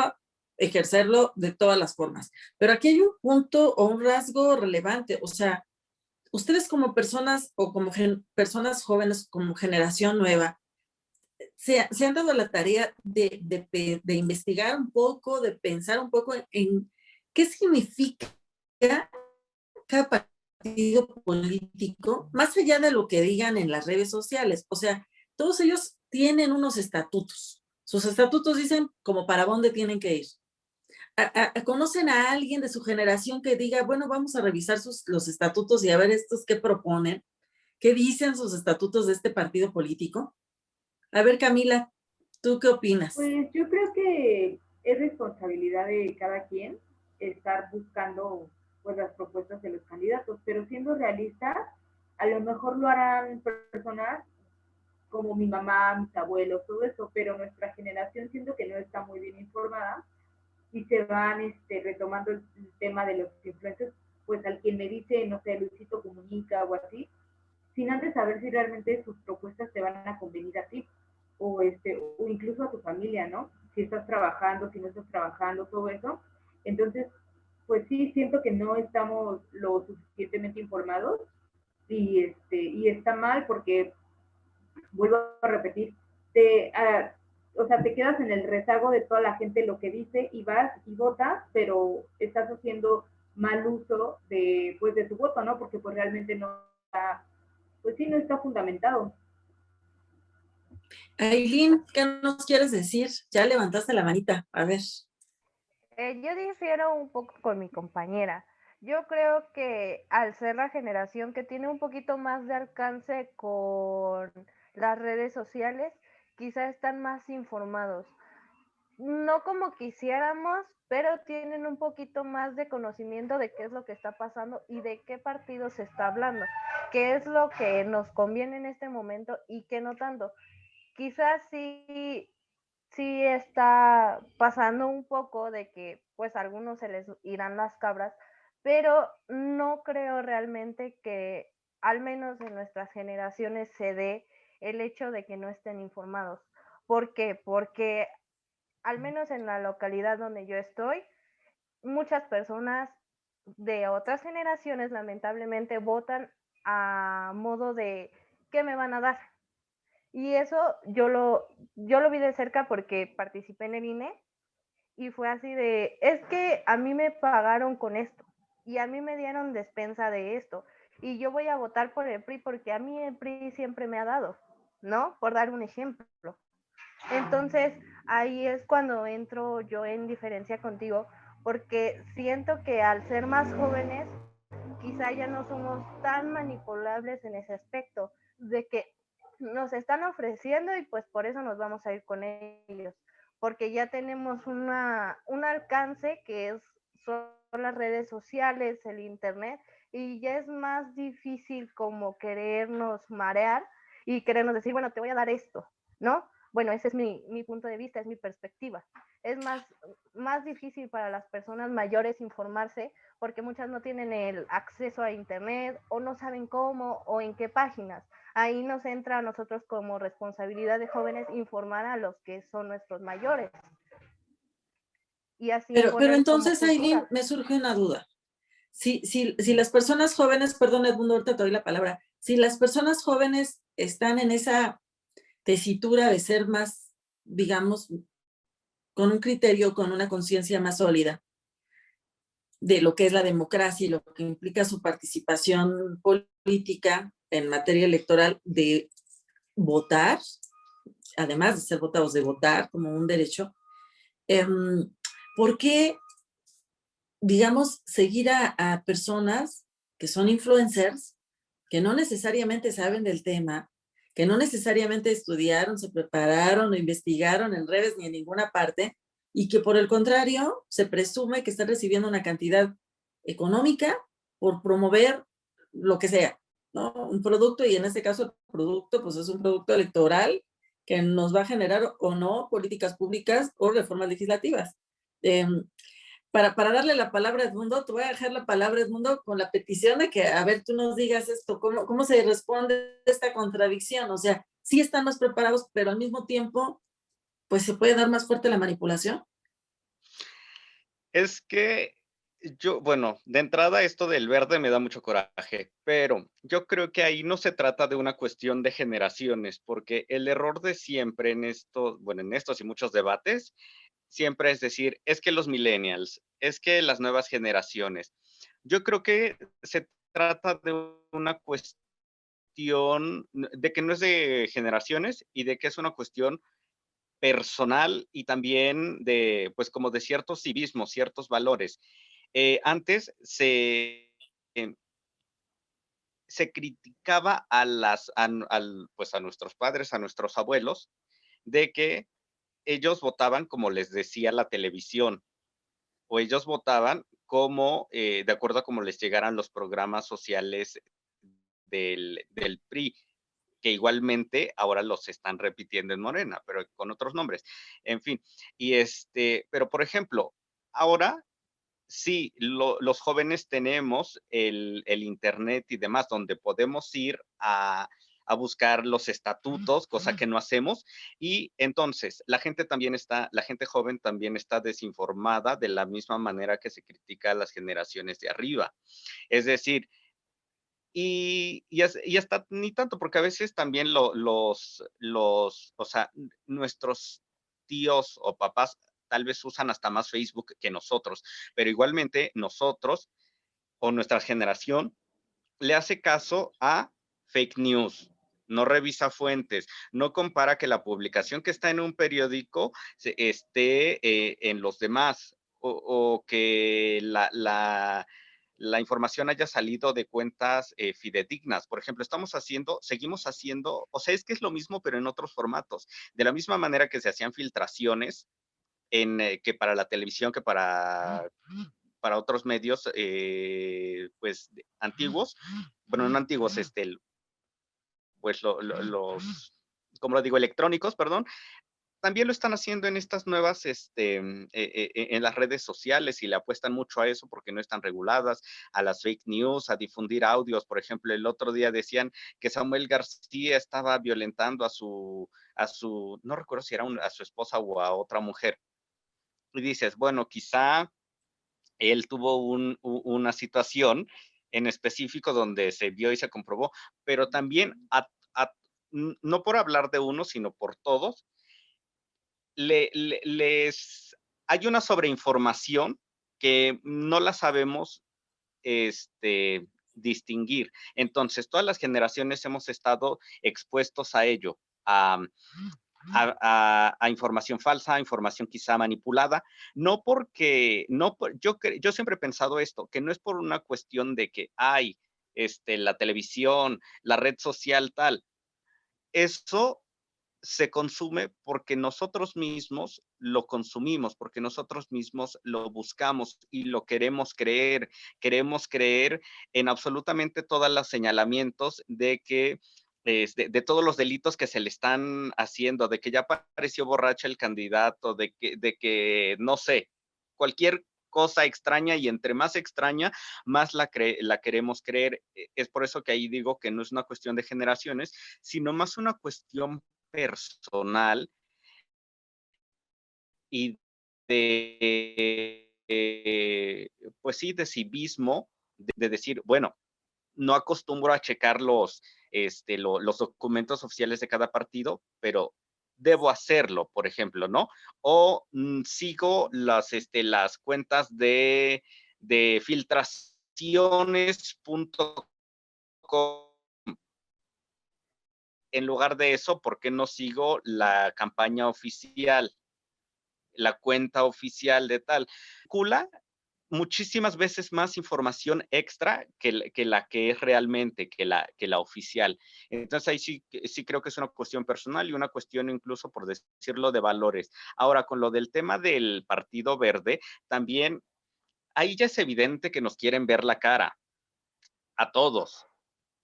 ejercerlo de todas las formas. Pero aquí hay un punto o un rasgo relevante, o sea, ustedes como personas o como personas jóvenes, como generación nueva, se han dado la tarea de investigar un poco, de pensar un poco en qué significa cada partido político, más allá de lo que digan en las redes sociales. O sea, todos ellos tienen unos estatutos. Sus estatutos dicen como para dónde tienen que ir. ¿Conocen a alguien de su generación que diga, bueno, vamos a revisar los estatutos y a ver estos qué proponen? ¿Qué dicen sus estatutos de este partido político? A ver, Camila, ¿tú qué opinas? Pues yo creo que es responsabilidad de cada quien estar buscando pues las propuestas de los candidatos, pero siendo realistas, a lo mejor lo harán personas como mi mamá, mis abuelos, todo eso, pero nuestra generación siento que no está muy bien informada y se van retomando el tema de los influencers, pues al quien me dice, no sé, Luisito Comunica o así, sin antes saber si realmente sus propuestas te van a convenir a ti o incluso a tu familia, ¿no? Si estás trabajando, si no estás trabajando, todo eso. Entonces, pues sí, siento que no estamos lo suficientemente informados y está mal porque, vuelvo a repetir, o sea, te quedas en el rezago de toda la gente lo que dice y vas y votas, pero estás haciendo mal uso de tu voto, ¿no? Porque pues realmente no está, pues sí, no está fundamentado. Aileen, ¿qué nos quieres decir? Ya levantaste la manita, a ver. Yo difiero un poco con mi compañera. Yo creo que al ser la generación que tiene un poquito más de alcance con las redes sociales, quizá están más informados. No como quisiéramos, pero tienen un poquito más de conocimiento de qué es lo que está pasando y de qué partido se está hablando, qué es lo que nos conviene en este momento y qué no tanto. Quizás sí está pasando un poco de que pues a algunos se les irán las cabras pero no creo realmente que, al menos en nuestras generaciones, se dé el hecho de que no estén informados. ¿Por qué? Porque al menos en la localidad donde yo estoy, muchas personas de otras generaciones lamentablemente votan a modo de ¿qué me van a dar? Y eso yo lo vi de cerca porque participé en el INE y fue así de, es que a mí me pagaron con esto y a mí me dieron despensa de esto y yo voy a votar por el PRI porque a mí el PRI siempre me ha dado, ¿no? Por dar un ejemplo. Entonces, ahí es cuando entro yo en diferencia contigo, porque siento que al ser más jóvenes, quizá ya no somos tan manipulables en ese aspecto, de que nos están ofreciendo y pues por eso nos vamos a ir con ellos, porque ya tenemos un alcance que son las redes sociales, el internet, y ya es más difícil como querernos marear y querernos decir, bueno, te voy a dar esto, ¿no? Bueno, ese es mi punto de vista, es mi perspectiva. Es más difícil para las personas mayores informarse porque muchas no tienen el acceso a internet o no saben cómo o en qué páginas. Ahí nos entra a nosotros como responsabilidad de jóvenes informar a los que son nuestros mayores y así Pero imponer como entonces, Aileen, cultura. me surge una duda. Si las personas jóvenes, perdón, Edmundo, ahorita te doy la palabra, si las personas jóvenes están en esa tesitura de ser más, digamos, con un criterio, con una conciencia más sólida de lo que es la democracia y lo que implica su participación política en materia electoral, de votar, además de ser votados, de votar como un derecho, ¿por qué, digamos, seguir a personas que son influencers, que no necesariamente saben del tema, que no necesariamente estudiaron, se prepararon o investigaron en redes ni en ninguna parte, y que por el contrario se presume que están recibiendo una cantidad económica por promover lo que sea, ¿no? Un producto, y en este caso el producto pues es un producto electoral que nos va a generar o no políticas públicas o reformas legislativas. Eh, para darle la palabra a Edmundo, te voy a dejar la palabra, Edmundo, con la petición de que, a ver, tú nos digas esto, cómo se responde a esta contradicción. O sea, sí están más preparados, pero al mismo tiempo, pues se puede dar más fuerte la manipulación. Es que yo, bueno, de entrada esto del verde me da mucho coraje, pero yo creo que ahí no se trata de una cuestión de generaciones, porque el error de siempre en esto, bueno, en estos y muchos debates, siempre es decir, es que los millennials, es que las nuevas generaciones. Yo creo que se trata de una cuestión de que no es de generaciones y de que es una cuestión personal y también de, pues como de ciertos civismos, ciertos valores. Antes eh, se criticaba pues a nuestros padres, a nuestros abuelos, de que ellos votaban como les decía la televisión, o ellos votaban como, de acuerdo a cómo les llegaran los programas sociales del PRI, que igualmente ahora los están repitiendo en Morena, pero con otros nombres. En fin, pero por ejemplo, ahora sí, los jóvenes tenemos el Internet y demás, donde podemos ir a buscar los estatutos, cosa que no hacemos, y entonces la gente joven también está desinformada de la misma manera que se critica a las generaciones de arriba. Es decir, y hasta ni tanto, porque a veces también o sea, nuestros tíos o papás tal vez usan hasta más Facebook que nosotros, pero igualmente nosotros o nuestra generación le hace caso a fake news, no revisa fuentes, no compara que la publicación que está en un periódico esté en los demás o que la información haya salido de cuentas fidedignas. Por ejemplo, seguimos haciendo, o sea, es que es lo mismo, pero en otros formatos. De la misma manera que se hacían filtraciones que para la televisión, que para otros medios, pues, antiguos, bueno, no antiguos, pues los, ¿cómo lo digo? Electrónicos, perdón. también lo están haciendo en estas nuevas, en las redes sociales y le apuestan mucho a eso porque no están reguladas, a las fake news, a difundir audios. Por ejemplo, el otro día decían que Samuel García estaba violentando a su, no recuerdo si era a su esposa o a otra mujer. Y dices, bueno, quizá él tuvo una situación en específico donde se vio y se comprobó, pero también, no por hablar de uno, sino por todos, hay una sobreinformación que no la sabemos distinguir. Entonces, todas las generaciones hemos estado expuestos a ello, a información falsa, a información quizá manipulada, no porque, no, yo siempre he pensado esto, que no es por una cuestión de que hay la televisión, la red social, tal. Eso se consume porque nosotros mismos lo consumimos, porque nosotros mismos lo buscamos y lo queremos creer en absolutamente todos los señalamientos de que de todos los delitos que se le están haciendo, de que ya apareció borracho el candidato, de que no sé, cualquier cosa extraña, y entre más extraña, más la queremos creer. Es por eso que ahí digo que no es una cuestión de generaciones, sino más una cuestión personal y pues sí, de civismo, de decir, bueno, no acostumbro a checar los documentos oficiales de cada partido, pero debo hacerlo, por ejemplo, ¿no? O sigo las cuentas de filtraciones.com. En lugar de eso, ¿por qué no sigo la campaña oficial, la cuenta oficial de tal? Cula muchísimas veces más información extra que la que es realmente, que la oficial. Entonces ahí sí creo que es una cuestión personal y una cuestión incluso, por decirlo, de valores. Ahora, con lo del tema del Partido Verde, también ahí ya es evidente que nos quieren ver la cara a todos.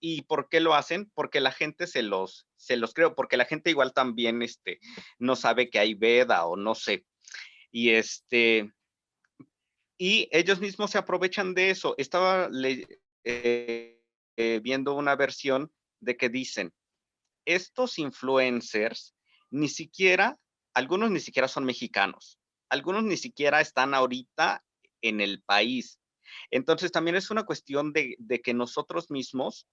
¿Y por qué lo hacen? Porque la gente se los creo, porque la gente igual también no sabe que hay veda o no sé. Y y ellos mismos se aprovechan de eso. Estaba viendo una versión de que dicen, estos influencers ni siquiera, algunos ni siquiera son mexicanos, algunos ni siquiera están ahorita en el país. Entonces también es una cuestión de que nosotros mismos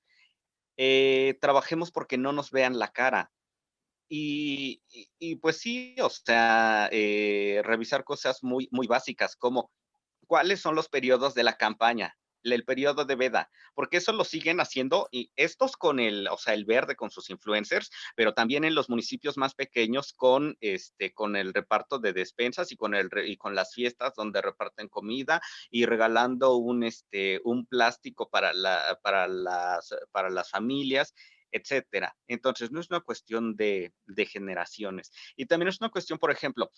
trabajemos porque no nos vean la cara. Y pues sí, o sea, revisar cosas muy, muy básicas como cuáles son los periodos de la campaña, el periodo de veda, porque eso lo siguen haciendo y estos o sea, el Verde con sus influencers, pero también en los municipios más pequeños con el reparto de despensas y con las fiestas donde reparten comida y regalando un plástico para las familias, etcétera. Entonces, no es una cuestión de generaciones. Y también es una cuestión, por ejemplo,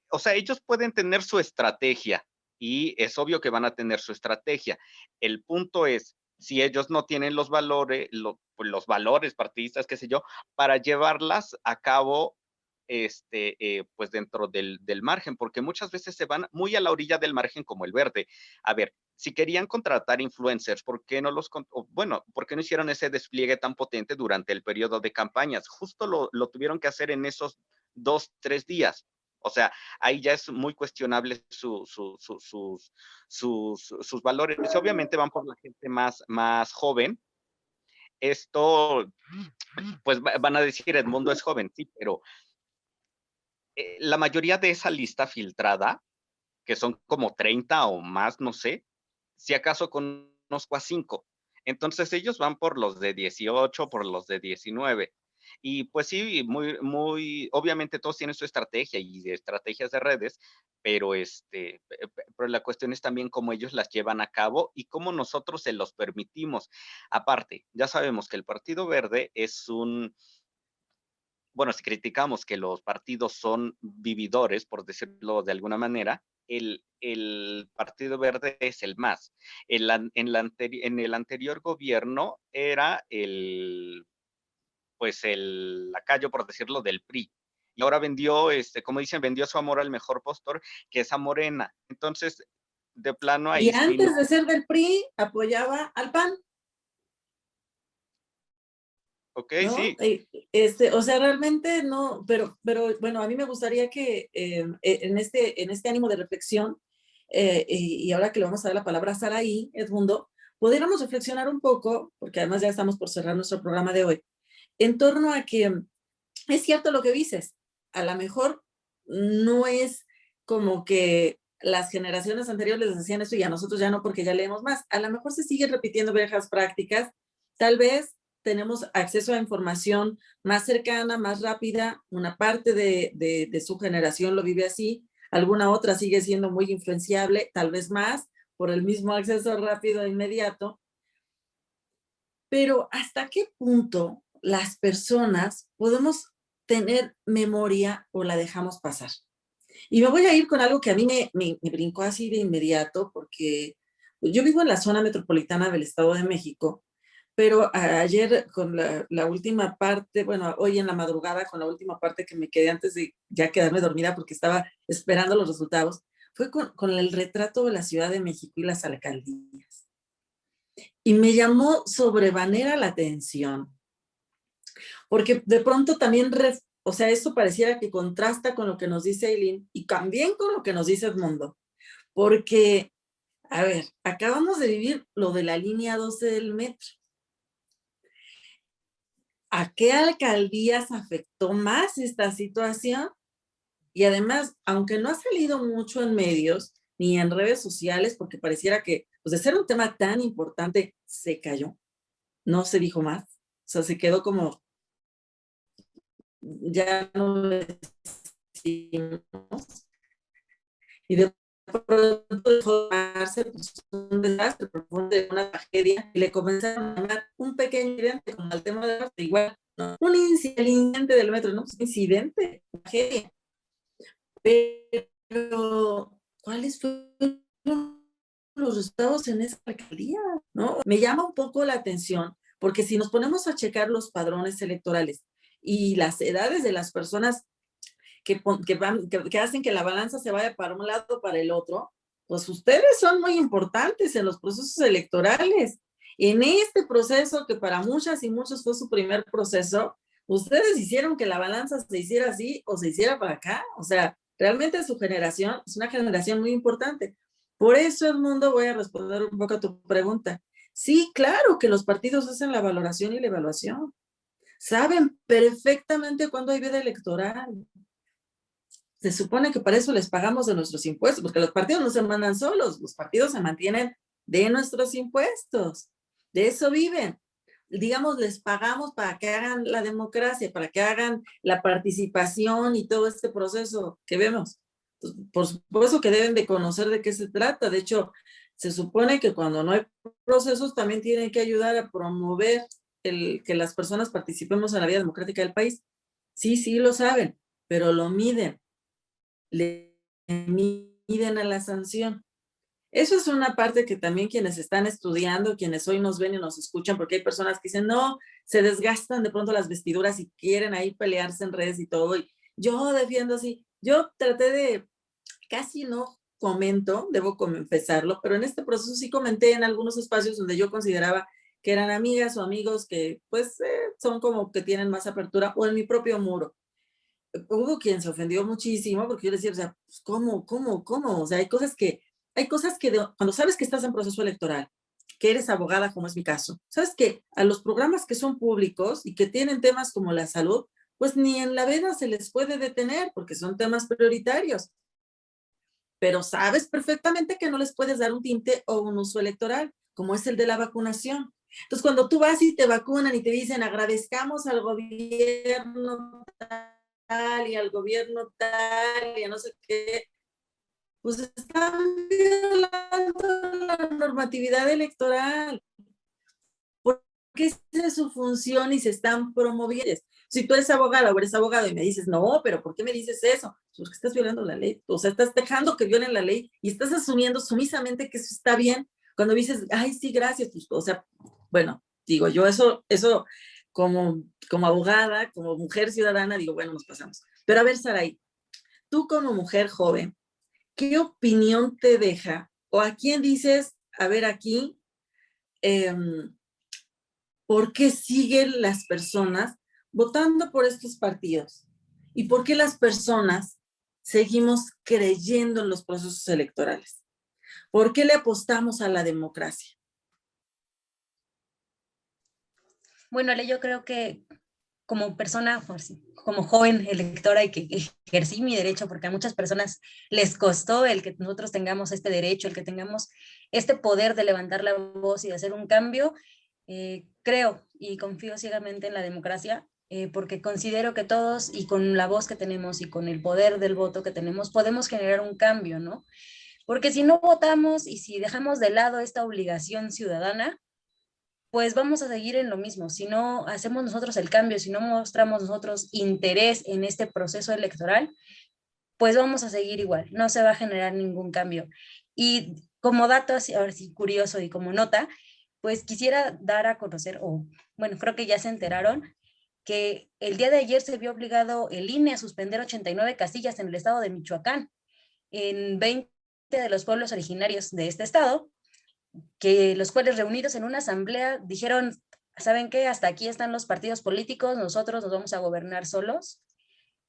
o sea, ellos pueden tener su estrategia y es obvio que van a tener su estrategia. El punto es, si ellos no tienen los valores, pues los valores partidistas, qué sé yo, para llevarlas a cabo, pues dentro del margen, porque muchas veces se van muy a la orilla del margen como el Verde. A ver, si querían contratar influencers, ¿por qué no por qué no hicieron ese despliegue tan potente durante el periodo de campañas? Justo lo tuvieron que hacer en esos 2, 3 días. O sea, ahí ya es muy cuestionable sus valores. Obviamente van por la gente más joven. Esto, pues van a decir, el mundo es joven, sí, pero la mayoría de esa lista filtrada, que son como 30 o más, no sé, si acaso conozco a 5. Entonces ellos van por los de 18, por los de 19. Y pues sí, muy, muy, obviamente todos tienen su estrategia y de estrategias de redes, pero pero la cuestión es también cómo ellos las llevan a cabo y cómo nosotros se los permitimos. Aparte, ya sabemos que el Partido Verde bueno, si criticamos que los partidos son vividores, por decirlo de alguna manera, el Partido Verde es el más. En el anterior gobierno era pues el lacayo, por decirlo, del PRI. Y ahora vendió, como dicen, vendió su amor al mejor postor, que es a Morena. Entonces, de plano Y ahí sí no. antes de ser del PRI, apoyaba al PAN, Ok, ¿no? sí. O sea, realmente no, pero bueno, a mí me gustaría que en este ánimo de reflexión, y ahora que le vamos a dar la palabra a Saraí, Edmundo, pudiéramos reflexionar un poco, porque además ya estamos por cerrar nuestro programa de hoy, en torno a que es cierto lo que dices, a lo mejor no es como que las generaciones anteriores les hacían esto y a nosotros ya no porque ya leemos más, a lo mejor se siguen repitiendo viejas prácticas, tal vez tenemos acceso a información más cercana, más rápida, una parte de su generación lo vive así, alguna otra sigue siendo muy influenciable, tal vez más, por el mismo acceso rápido e inmediato, pero ¿hasta qué punto las personas podemos tener memoria o la dejamos pasar? Y me voy a ir con algo que a mí me brincó así de inmediato, porque yo vivo en la zona metropolitana del Estado de México, pero ayer con la última parte, bueno, hoy en la madrugada con la última parte que me quedé antes de ya quedarme dormida porque estaba esperando los resultados, fue con el retrato de la Ciudad de México y las alcaldías. Y me llamó sobremanera la atención, porque de pronto también, o sea, esto pareciera que contrasta con lo que nos dice Aileen y también con lo que nos dice Edmundo, porque, a ver, acabamos de vivir lo de la línea 12 del metro. ¿A qué alcaldías afectó más esta situación? Y además, aunque no ha salido mucho en medios ni en redes sociales, porque pareciera que, pues de ser un tema tan importante, se cayó, no se dijo más, o sea, se quedó como, ya no lo decimos, y de pronto dejó de llamarse pues, un desastre profundo, una tragedia, y le comenzaron a llamar un pequeño incidente, como el tema de arte, igual, ¿no? Un incidente del metro, ¿no? Pues, incidente, tragedia. Pero, ¿cuáles fueron los resultados en esa alcaldía? ¿No? Me llama un poco la atención, porque si nos ponemos a checar los padrones electorales y las edades de las personas que hacen que la balanza se vaya para un lado o para el otro, pues ustedes son muy importantes en los procesos electorales. En este proceso, que para muchas y muchos fue su primer proceso, ustedes hicieron que la balanza se hiciera así o se hiciera para acá. O sea, realmente su generación es una generación muy importante. Por eso, Edmundo, voy a responder un poco a tu pregunta. Sí, claro que los partidos hacen la valoración y la evaluación. Saben perfectamente cuándo hay veda electoral. Se supone que para eso les pagamos de nuestros impuestos, porque los partidos no se mandan solos, los partidos se mantienen de nuestros impuestos, de eso viven. Digamos, les pagamos para que hagan la democracia, para que hagan la participación y todo este proceso que vemos. Entonces, por supuesto que deben de conocer de qué se trata. De hecho, se supone que cuando no hay procesos también tienen que ayudar a promover que las personas participemos en la vida democrática del país. Sí, sí lo saben, pero lo miden, le miden a la sanción. Eso es una parte que también quienes están estudiando, quienes hoy nos ven y nos escuchan, porque hay personas que dicen, no, se desgastan de pronto las vestiduras y quieren ahí pelearse en redes y todo, y yo defiendo así. Yo traté de, casi no comento, debo confesarlo, pero en este proceso sí comenté en algunos espacios donde yo consideraba que eran amigas o amigos que pues son como que tienen más apertura, o en mi propio muro. Hubo quien se ofendió muchísimo porque yo le decía, o sea, pues, ¿cómo? O sea, hay cosas que cuando sabes que estás en proceso electoral, que eres abogada, como es mi caso, sabes que a los programas que son públicos y que tienen temas como la salud, pues ni en la veda se les puede detener porque son temas prioritarios. Pero sabes perfectamente que no les puedes dar un tinte o un uso electoral, como es el de la vacunación. Entonces, cuando tú vas y te vacunan y te dicen, agradezcamos al gobierno tal y al gobierno tal y a no sé qué, pues están violando la normatividad electoral, porque esa es su función y se están promoviendo. Si tú eres abogada o eres abogado y me dices, no, pero ¿por qué me dices eso? Pues porque estás violando la ley, o sea, estás dejando que violen la ley y estás asumiendo sumisamente que eso está bien. Cuando dices, ay, sí, gracias, pues, o sea, bueno, digo yo, eso como abogada, como mujer ciudadana, digo, bueno, nos pasamos. Pero a ver, Saray, tú como mujer joven, ¿qué opinión te deja? ¿O a quién dices, a ver aquí, por qué siguen las personas votando por estos partidos? ¿Y por qué las personas seguimos creyendo en los procesos electorales? ¿Por qué le apostamos a la democracia? Bueno, Ale, yo creo que como persona, como joven electora y que ejercí mi derecho, porque a muchas personas les costó el que nosotros tengamos este derecho, el que tengamos este poder de levantar la voz y de hacer un cambio, creo y confío ciegamente en la democracia, porque considero que todos y con la voz que tenemos y con el poder del voto que tenemos, podemos generar un cambio, ¿no? Porque si no votamos y si dejamos de lado esta obligación ciudadana, pues vamos a seguir en lo mismo. Si no hacemos nosotros el cambio, si no mostramos nosotros interés en este proceso electoral, pues vamos a seguir igual, no se va a generar ningún cambio. Y como dato, ahora sí, curioso y como nota, pues quisiera dar a conocer, o bueno, creo que ya se enteraron, que el día de ayer se vio obligado el INE a suspender 89 casillas en el estado de Michoacán, en 20 de los pueblos originarios de este estado, que los cuales reunidos en una asamblea dijeron, ¿saben qué? Hasta aquí están los partidos políticos, nosotros nos vamos a gobernar solos.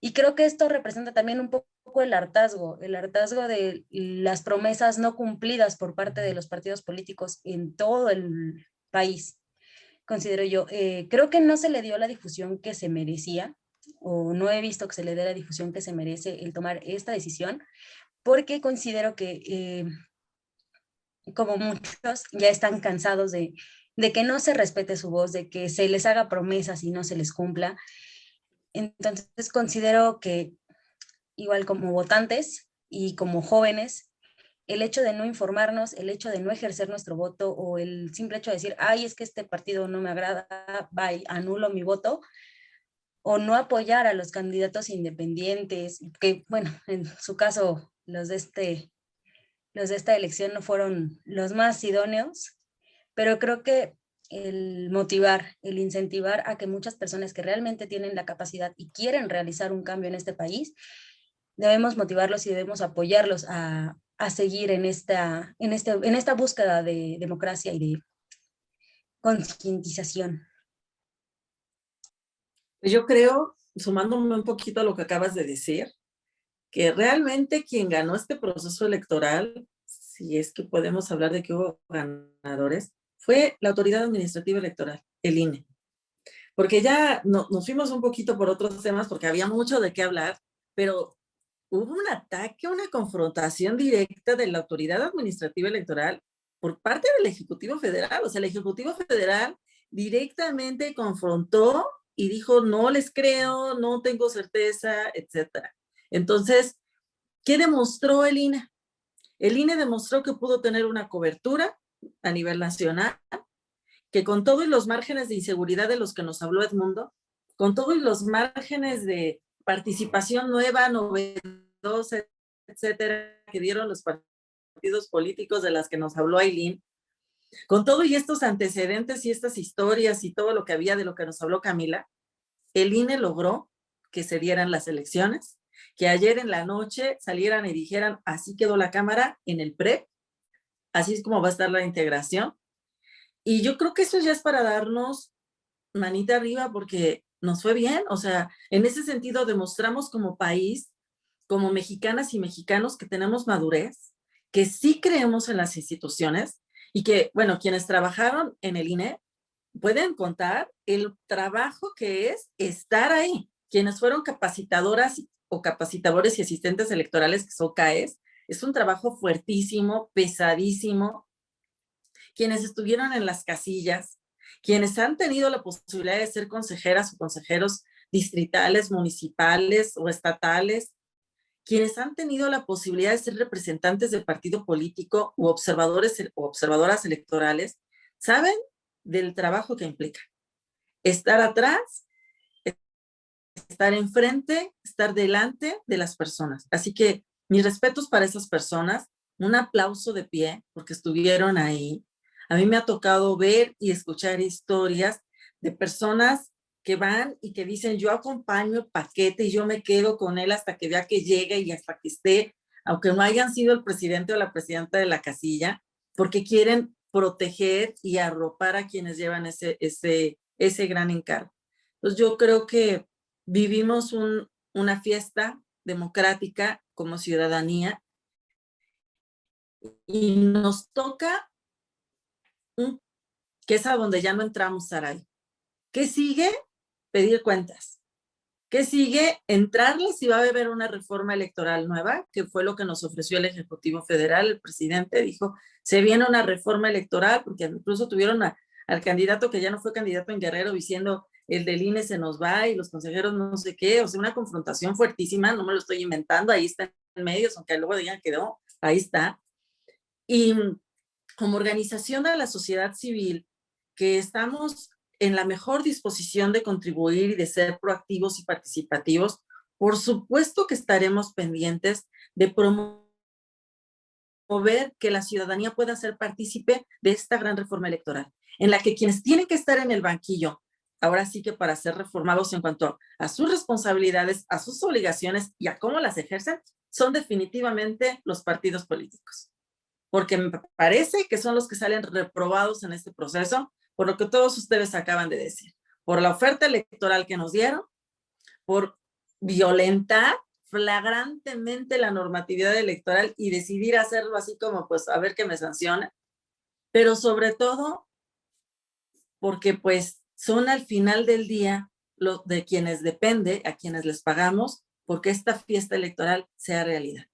Y creo que esto representa también un poco el hartazgo de las promesas no cumplidas por parte de los partidos políticos en todo el país, considero yo. Creo que no se le dio la difusión que se merecía, o no he visto que se le dé la difusión que se merece el tomar esta decisión, porque considero que como muchos, ya están cansados de que no se respete su voz, de que se les haga promesas y no se les cumpla. Entonces considero que igual como votantes y como jóvenes, el hecho de no informarnos, el hecho de no ejercer nuestro voto o el simple hecho de decir, ay, es que este partido no me agrada, bye, anulo mi voto, o no apoyar a los candidatos independientes, que bueno, en su caso los de esta elección no fueron los más idóneos, pero creo que el motivar, el incentivar a que muchas personas que realmente tienen la capacidad y quieren realizar un cambio en este país, debemos motivarlos y debemos apoyarlos a seguir en esta búsqueda de democracia y de concientización. Yo creo, sumándome un poquito a lo que acabas de decir, que realmente quien ganó este proceso electoral, si es que podemos hablar de que hubo ganadores, fue la Autoridad Administrativa Electoral, el INE. Porque ya nos fuimos un poquito por otros temas porque había mucho de qué hablar, pero hubo un ataque, una confrontación directa de la Autoridad Administrativa Electoral por parte del Ejecutivo Federal. O sea, el Ejecutivo Federal directamente confrontó y dijo, no les creo, no tengo certeza, etcétera. Entonces, ¿qué demostró el INE? El INE demostró que pudo tener una cobertura a nivel nacional, que con todos los márgenes de inseguridad de los que nos habló Edmundo, con todos los márgenes de participación nueva, novedosa, etcétera, que dieron los partidos políticos de las que nos habló Ailín, con todo y estos antecedentes y estas historias y todo lo que había de lo que nos habló Camila, el INE logró que se dieran las elecciones, que ayer en la noche salieran y dijeran, así quedó la Cámara en el PREP, así es como va a estar la integración. Y yo creo que eso ya es para darnos manita arriba porque nos fue bien. O sea, en ese sentido demostramos como país, como mexicanas y mexicanos, que tenemos madurez, que sí creemos en las instituciones y que, bueno, quienes trabajaron en el INE pueden contar el trabajo que es estar ahí. Quienes fueron capacitadoras o capacitadores y asistentes electorales, que son CAES, es un trabajo fuertísimo, pesadísimo. Quienes estuvieron en las casillas, quienes han tenido la posibilidad de ser consejeras o consejeros distritales, municipales o estatales, quienes han tenido la posibilidad de ser representantes del partido político u observadores o observadoras electorales, saben del trabajo que implica. Estar atrás, estar enfrente, estar delante de las personas. Así que mis respetos para esas personas, un aplauso de pie porque estuvieron ahí. A mí me ha tocado ver y escuchar historias de personas que van y que dicen, yo acompaño el paquete y yo me quedo con él hasta que vea que llegue y hasta que esté, aunque no hayan sido el presidente o la presidenta de la casilla, porque quieren proteger y arropar a quienes llevan ese gran encargo. Entonces yo creo que vivimos una fiesta democrática como ciudadanía y nos toca, que es a donde ya no entramos, Saray. ¿Qué sigue? Pedir cuentas. ¿Qué sigue? Entrarle si va a haber una reforma electoral nueva, que fue lo que nos ofreció el Ejecutivo Federal. El presidente dijo, se viene una reforma electoral, porque incluso tuvieron al candidato que ya no fue candidato en Guerrero diciendo, el del INE se nos va y los consejeros no sé qué, o sea, una confrontación fuertísima, no me lo estoy inventando, ahí está en medios, aunque luego digan que no, ahí está. Y como organización de la sociedad civil, que estamos en la mejor disposición de contribuir y de ser proactivos y participativos, por supuesto que estaremos pendientes de promover que la ciudadanía pueda ser partícipe de esta gran reforma electoral, en la que quienes tienen que estar en el banquillo, ahora sí que para ser reformados en cuanto a sus responsabilidades, a sus obligaciones y a cómo las ejercen, son definitivamente los partidos políticos. Porque me parece que son los que salen reprobados en este proceso, por lo que todos ustedes acaban de decir, por la oferta electoral que nos dieron, por violentar flagrantemente la normatividad electoral y decidir hacerlo así como, pues, a ver que me sanciona, pero sobre todo porque, pues, son al final del día de quienes depende, a quienes les pagamos, porque esta fiesta electoral sea realidad.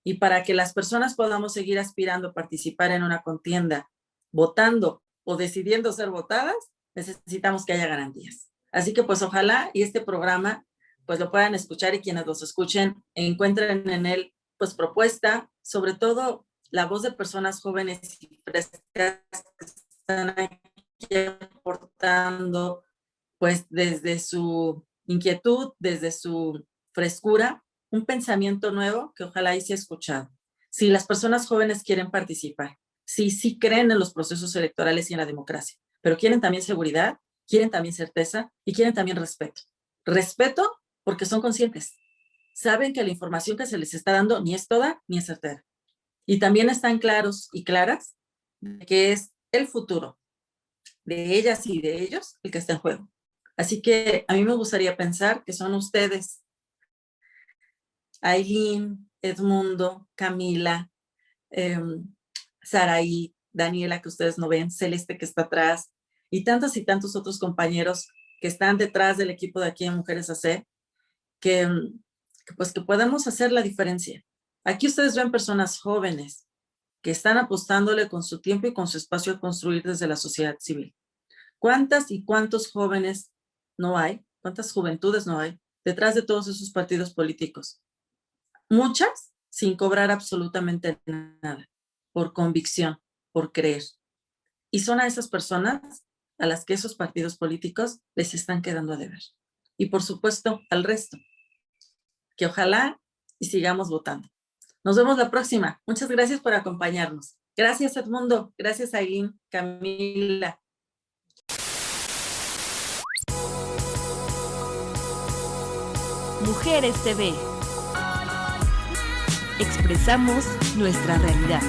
Y para que las personas podamos seguir aspirando a participar en una contienda, votando o decidiendo ser votadas, necesitamos que haya garantías. Así que pues ojalá y este programa pues lo puedan escuchar y quienes los escuchen encuentren en él pues propuesta, sobre todo la voz de personas jóvenes y frescas que están aquí aportando pues desde su inquietud, desde su frescura, un pensamiento nuevo que ojalá y sea escuchado. Si las personas jóvenes quieren participar, sí creen en los procesos electorales y en la democracia, pero quieren también seguridad, quieren también certeza y quieren también respeto. Respeto porque son conscientes. Saben que la información que se les está dando ni es toda ni es certera. Y también están claros y claras de que es el futuro de ellas y de ellos el que está en juego. Así que a mí me gustaría pensar que son ustedes, Ailín, Edmundo, Camila, Saraí, Daniela, que ustedes no ven, Celeste, que está atrás, y tantos otros compañeros que están detrás del equipo de aquí en Mujeres AC, que podamos hacer la diferencia. Aquí ustedes ven personas jóvenes que están apostándole con su tiempo y con su espacio a construir desde la sociedad civil. ¿Cuántas y cuántos jóvenes no hay? ¿Cuántas juventudes no hay detrás de todos esos partidos políticos? Muchas sin cobrar absolutamente nada, por convicción, por creer. Y son a esas personas a las que esos partidos políticos les están quedando a deber. Y por supuesto al resto, que ojalá y sigamos votando. Nos vemos la próxima. Muchas gracias por acompañarnos. Gracias, Edmundo. Gracias, Ailín, Camila. Mujeres TV. Expresamos nuestra realidad.